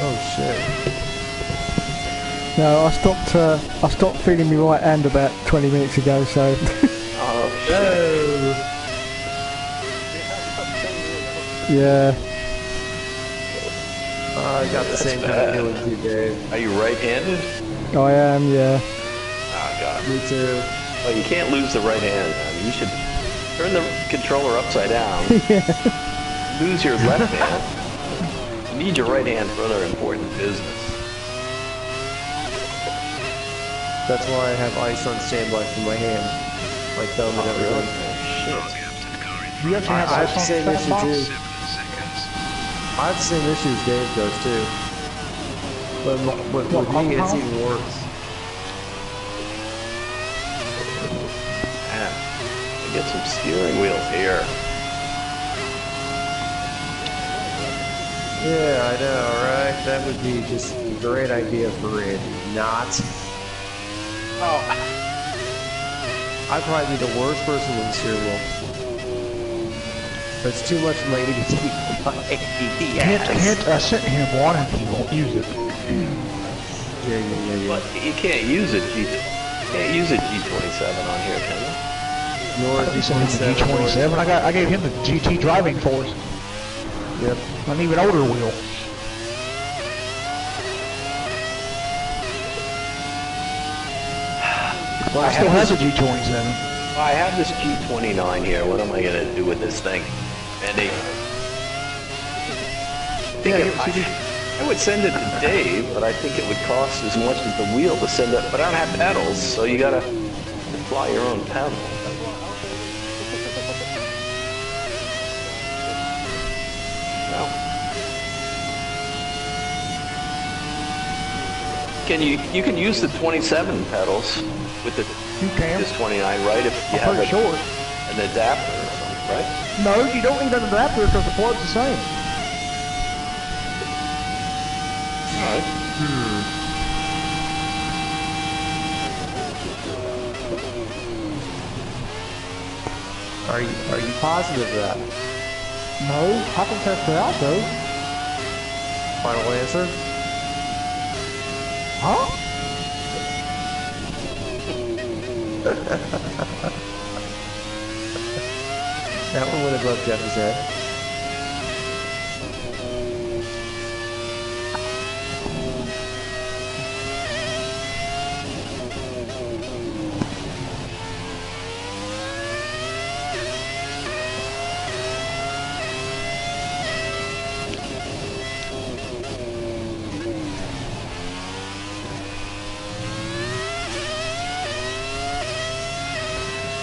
Oh shit. No, I stopped feeling my right hand about 20 minutes ago, so... Oh, shit. Yeah. I got the same kind of feeling too, Dave. Are you right-handed? I am, yeah. Oh, God. Me too. Well, you can't lose the right hand. I mean, you should turn the controller upside down. Lose your left hand. You need your right hand for other important business. That's why I have ice on standby for my hand. My thumb and everything. Do you actually have I have ice the on same issue Xbox? too. I have the same issue as Dave does too. But with me, it's even worse. Man, we get some steering wheels here. Yeah, I know, right? That would be just a great idea for Randy. Not. Oh. I'd probably be the worst person with the steering wheel. It's too much for my ADD. Hint, I sent him one and he won't use it. Yeah. But you can't use it, can't use a G27 on here, can you? Nor I sent him the G27. I gave him the GT driving force. Yep. An even older wheel. Well, I still has a G27. I have this G29 here. What am I going to do with this thing? Andy? I would send it to Dave, but I think it would cost as much as the wheel to send it. But I don't have pedals, so you got to fly your own pedal. Well, you can use the 27 pedals with the this 29, right? If you have an adapter or something, right? No, you don't need an adapter because the plug's the same. Alright. Are you positive of that? No, I can test it out though. Final answer? Huh? That one would have above Jeff's head.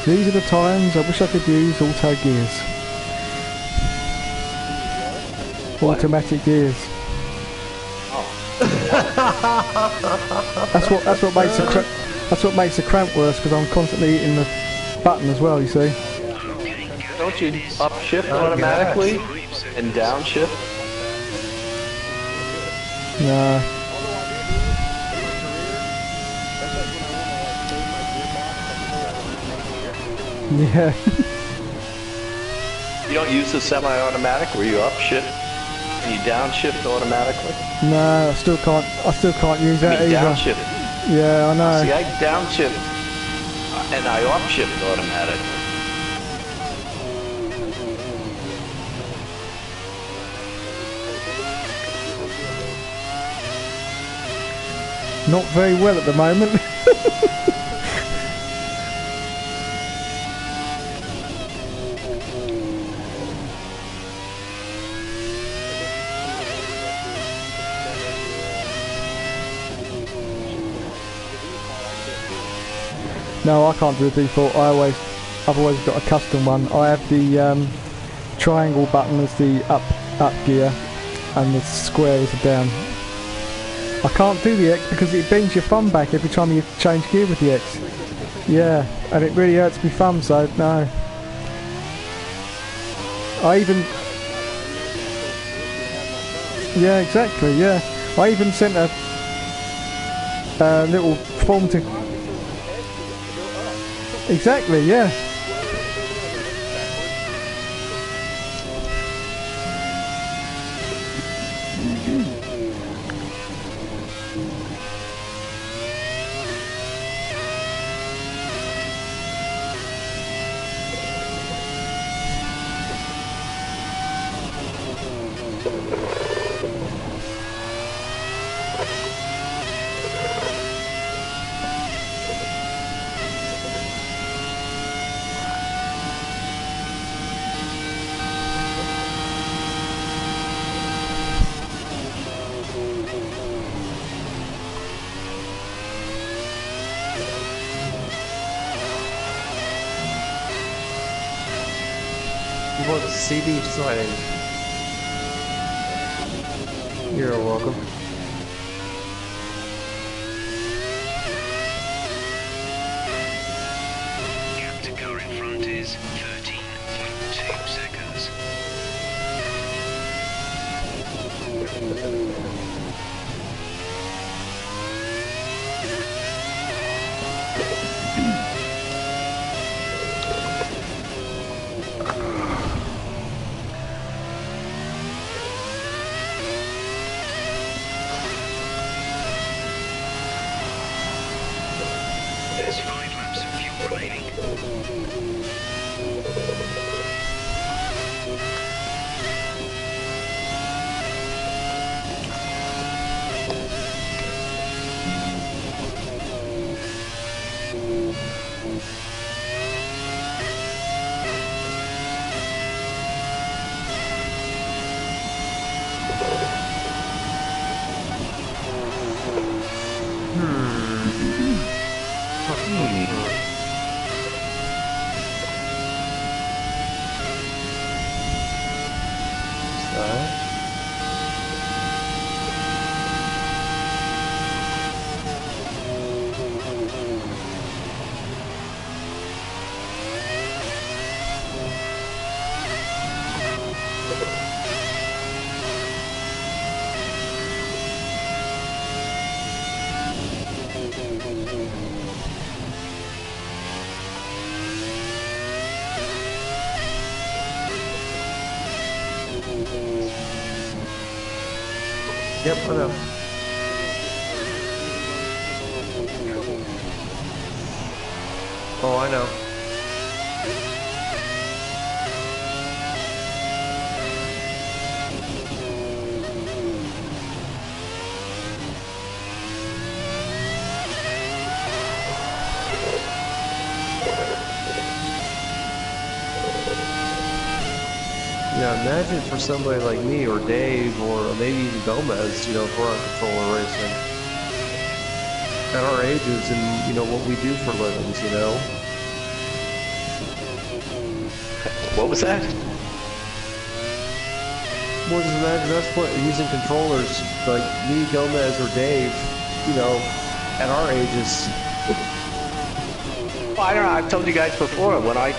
These are the times I wish I could use auto gears. Automatic gears. That's what makes the cramp worse because I'm constantly hitting the button as well. You see. Don't you upshift automatically and downshift? No. Yeah. You don't use the semi-automatic where you upshift and you downshift automatically? No, I still can't use that either. Downshift. Yeah, I know. See, I downshift and I upshift automatically. Not very well at the moment. No, I can't do the default. I've always got a custom one. I have the triangle button as the up gear, and the square is the down. I can't do the X because it bends your thumb back every time you change gear with the X. Yeah, and it really hurts my thumb, so no. Yeah, exactly, yeah. I even sent a little form to... Exactly, yeah. Want the CD signing. You're welcome. Gap to car in front is 13.2 seconds. There's 5 laps of fuel remaining. Yep, I know. Oh, I know. Yeah, imagine for somebody like me or Dave or maybe even Gomez, you know, if we're on controller racing. At our ages and, you know, what we do for livings, you know? What was that? Well, just imagine us using controllers like me, Gomez, or Dave, you know, at our ages. Well, I don't know. I've told you guys before, when I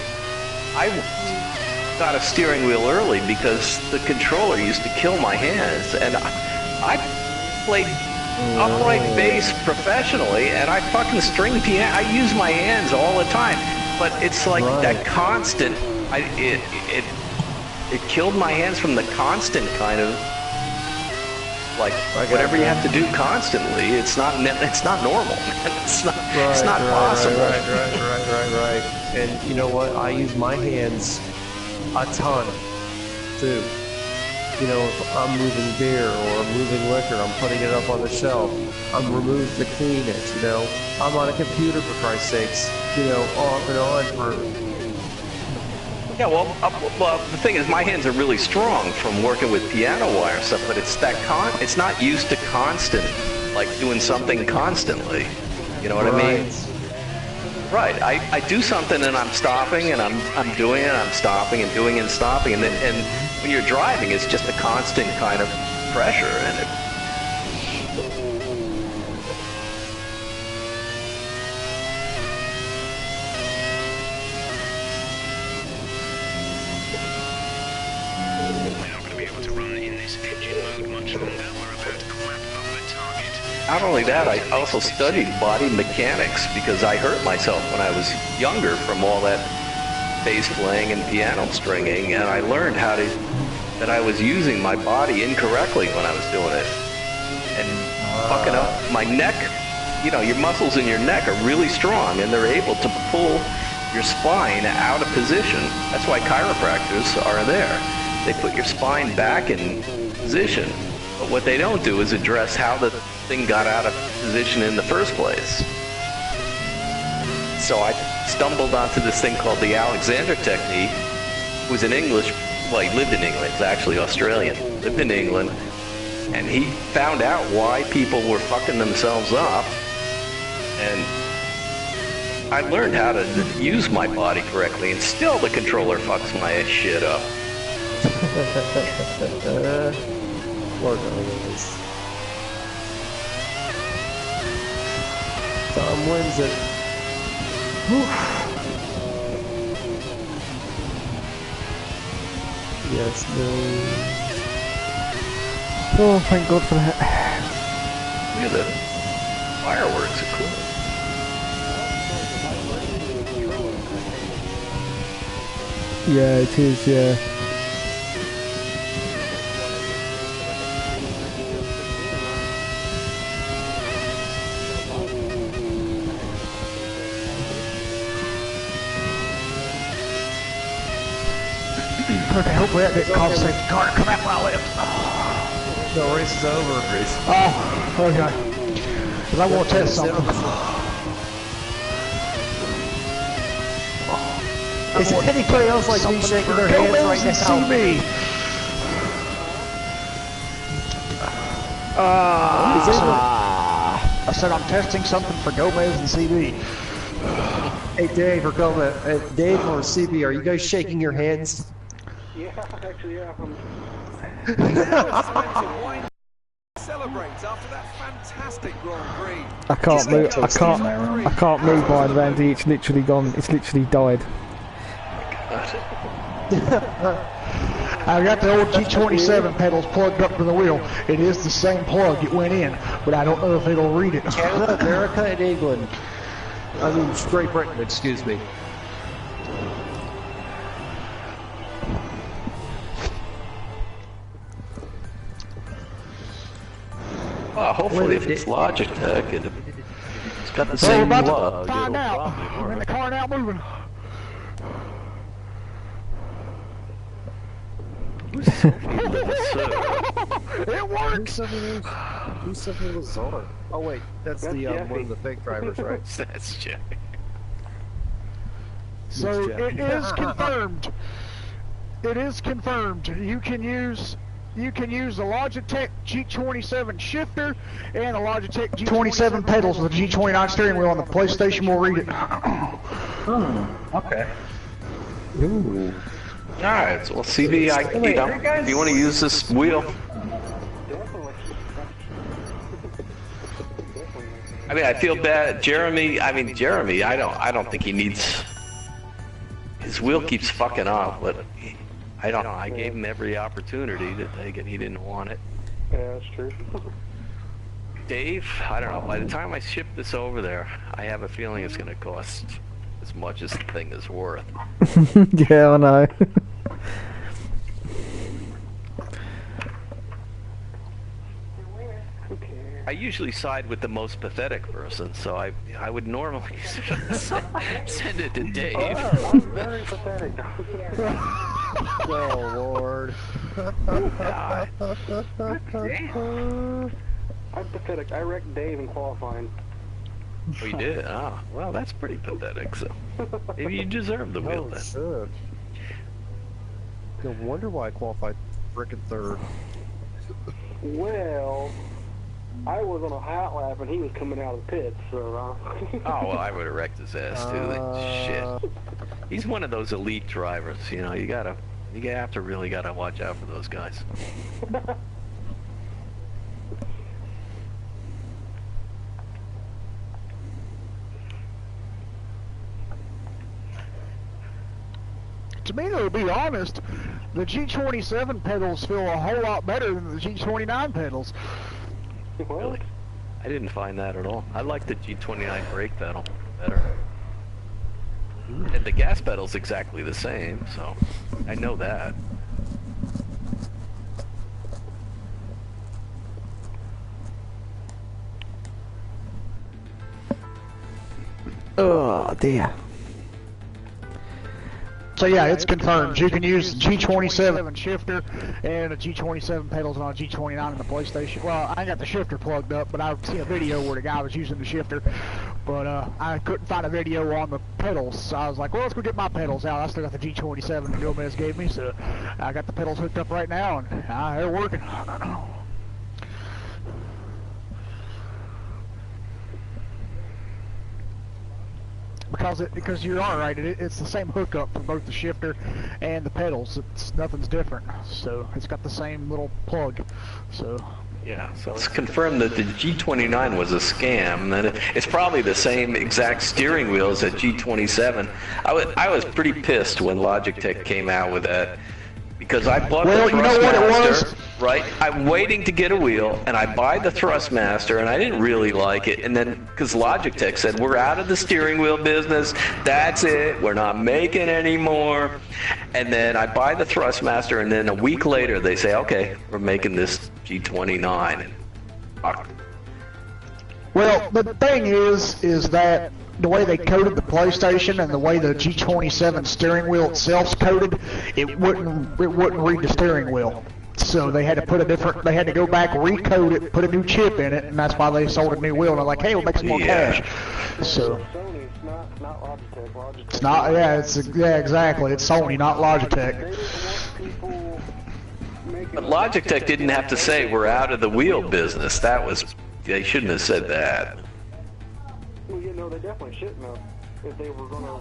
got a steering wheel early because the controller used to kill my hands, and I played upright bass professionally, and I fucking string piano. I use my hands all the time, but it's like that constant. it killed my hands from the constant kind of, like, whatever you have to do constantly. It's not normal, man. It's not possible. Right. And you know what? I use my hands a ton, too. You know, if I'm moving beer or I'm moving liquor, I'm putting it up on the shelf. I'm removing to clean it, you know. I'm on a computer, for Christ's sakes, you know, off and on for... Yeah, well, the thing is, my hands are really strong from working with piano wire and stuff, but it's not used to constant, like doing something constantly. You know what I mean? Right. I do something and I'm stopping and I'm doing it, I'm stopping and doing it and stopping, and when you're driving, it's just a constant kind of pressure, and it. Not only that, I also studied body mechanics because I hurt myself when I was younger from all that bass playing and piano stringing, and I learned that I was using my body incorrectly when I was doing it. And fucking up my neck, you know, your muscles in your neck are really strong and they're able to pull your spine out of position. That's why chiropractors are there. They put your spine back in position. But what they don't do is address how the thing got out of position in the first place. So I stumbled onto this thing called the Alexander Technique. It was in English. Well, he lived in England. He's actually Australian. Lived in England. And he found out why people were fucking themselves up. And I learned how to use my body correctly, and still the controller fucks my shit up. Lord knows. Tom wins it. Yes, no. Oh, thank God for that. Look at the fireworks are cool. Yeah, it is, yeah. Okay, hopefully that didn't cause safety car to come out while I live. The race is over. Oh, okay. Because I want to test something. Is anybody else like me shaking their hands right now? CB. I said I'm testing something for Gomez and CB. Hey Dave or Gomez, Dave or CB, are you guys shaking your hands? Yeah, actually, yeah. Celebrates after that fantastic Grand Prix. I can't move mine, Randy. It's literally gone. It's literally died. I got the old G27 pedals plugged up to the wheel. It is the same plug it went in, but I don't know if it'll read it. Canada, America, and England. I mean, Great Britain, excuse me. Well, hopefully if it's Logitech, it's got the So we're same about plug. to find out. I'm in the car now moving. It works! Who's something with Zara? Oh wait, that's the one of the fake drivers, right? That's Jack. So it is confirmed. It is confirmed. You can use the Logitech G27 shifter and the Logitech G27 pedals with the G29 steering wheel on the PlayStation will read it. Okay. Ooh. Alright, so well, CB, if you want to use this wheel. I mean, I feel bad. Jeremy, I don't think he needs... His wheel keeps fucking off, but I don't know. I gave him every opportunity to take it. He didn't want it. Yeah, that's true. Dave, I don't know. By the time I ship this over there, I have a feeling it's going to cost as much as the thing is worth. Yeah, I know. Who cares? I usually side with the most pathetic person, so I would normally send it to Dave. I'm very pathetic. Oh, Lord. I'm pathetic. I wrecked Dave in qualifying. We did? Ah, well, that's pretty pathetic, so maybe you deserve the wheel Oh, then. shit. No wonder why I qualified frickin' third. Well, I was on a hot lap and he was coming out of the pits, so. Oh, well, I would have wrecked his ass, too. Shit. He's one of those elite drivers, you know, you have to really watch out for those guys. To me, to be honest, the G27 pedals feel a whole lot better than the G29 pedals. Really? I didn't find that at all. I like the G29 brake pedal better. And the gas pedal's exactly the same, so I know that. Oh dear. So yeah, it's confirmed. You can use the G27 shifter and a G27 pedals on a G29 in the PlayStation. Well, I ain't got the shifter plugged up, but I've seen a video where the guy was using the shifter. But I couldn't find a video on the pedals, so I was like, well, let's go get my pedals out. I still got the G27 that Gomez gave me, so I got the pedals hooked up right now, and they're working. Because you're alright, it's the same hookup for both the shifter and the pedals. Nothing's different, so it's got the same little plug. So yeah, so it's confirmed that the G29 was a scam. That it's probably the same exact steering wheel as a G27. I was pretty pissed when Logitech came out with that. Because I bought the Thrustmaster, right? I'm waiting to get a wheel, and I buy the Thrustmaster, and I didn't really like it. And then, because Logitech said, we're out of the steering wheel business, that's it, we're not making any more. And then I buy the Thrustmaster, and then a week later, they say, okay, we're making this G29. well, the thing is that the way they coded the PlayStation and the way the G27 steering wheel itself's coded, it wouldn't read the steering wheel. So they had to put they had to go back, recode it, put a new chip in it, and that's why they sold a new wheel. And they're like, hey, we'll make some more cash. So Sony, it's not Logitech. Logitech. it's not, yeah, exactly. It's Sony, not Logitech. They didn't want people making. But Logitech didn't have to say, we're out of the wheel business. They shouldn't have said that. Well, you know, they definitely shouldn't have. If they were gonna,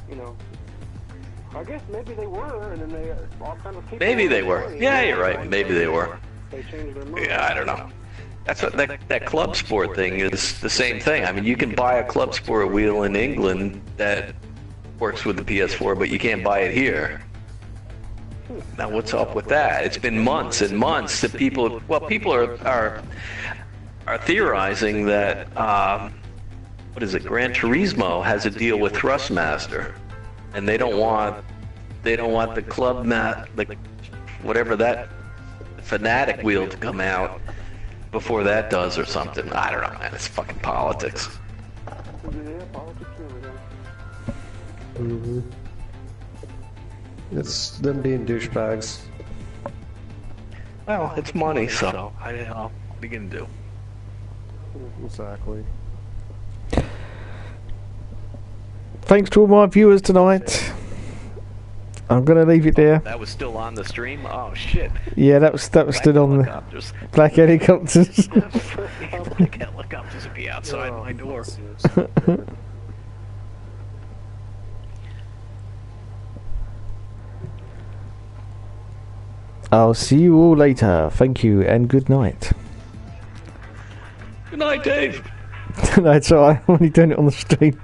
you know. I guess maybe they were, and then they all kind of people. Maybe they were. Yeah, you're right. Maybe they were. They changed their mind. Yeah, I don't know. That's what that Club Sport thing is the same thing. I mean, you can buy a Club Sport wheel in England that works with the PS4, but you can't buy it here. Now, what's up with that? It's been months and months that people are theorizing that what is it? Gran Turismo has a deal with Thrustmaster, and they don't want the Club whatever that Fanatic wheel to come out before that does or something. I don't know, man. It's fucking politics. Yeah, politics and everything. It's them being douchebags. Well, it's money, so what are you gonna do? Exactly. Thanks to all my viewers tonight. I'm gonna leave it there. That was still on the stream? Oh shit. Yeah, that was still on the Helicopters. Black Helicopters. Black helicopters would be outside my door. I'll see you all later. Thank you and good night. Good night, Dave. That's alright. I'm only doing it on the stream.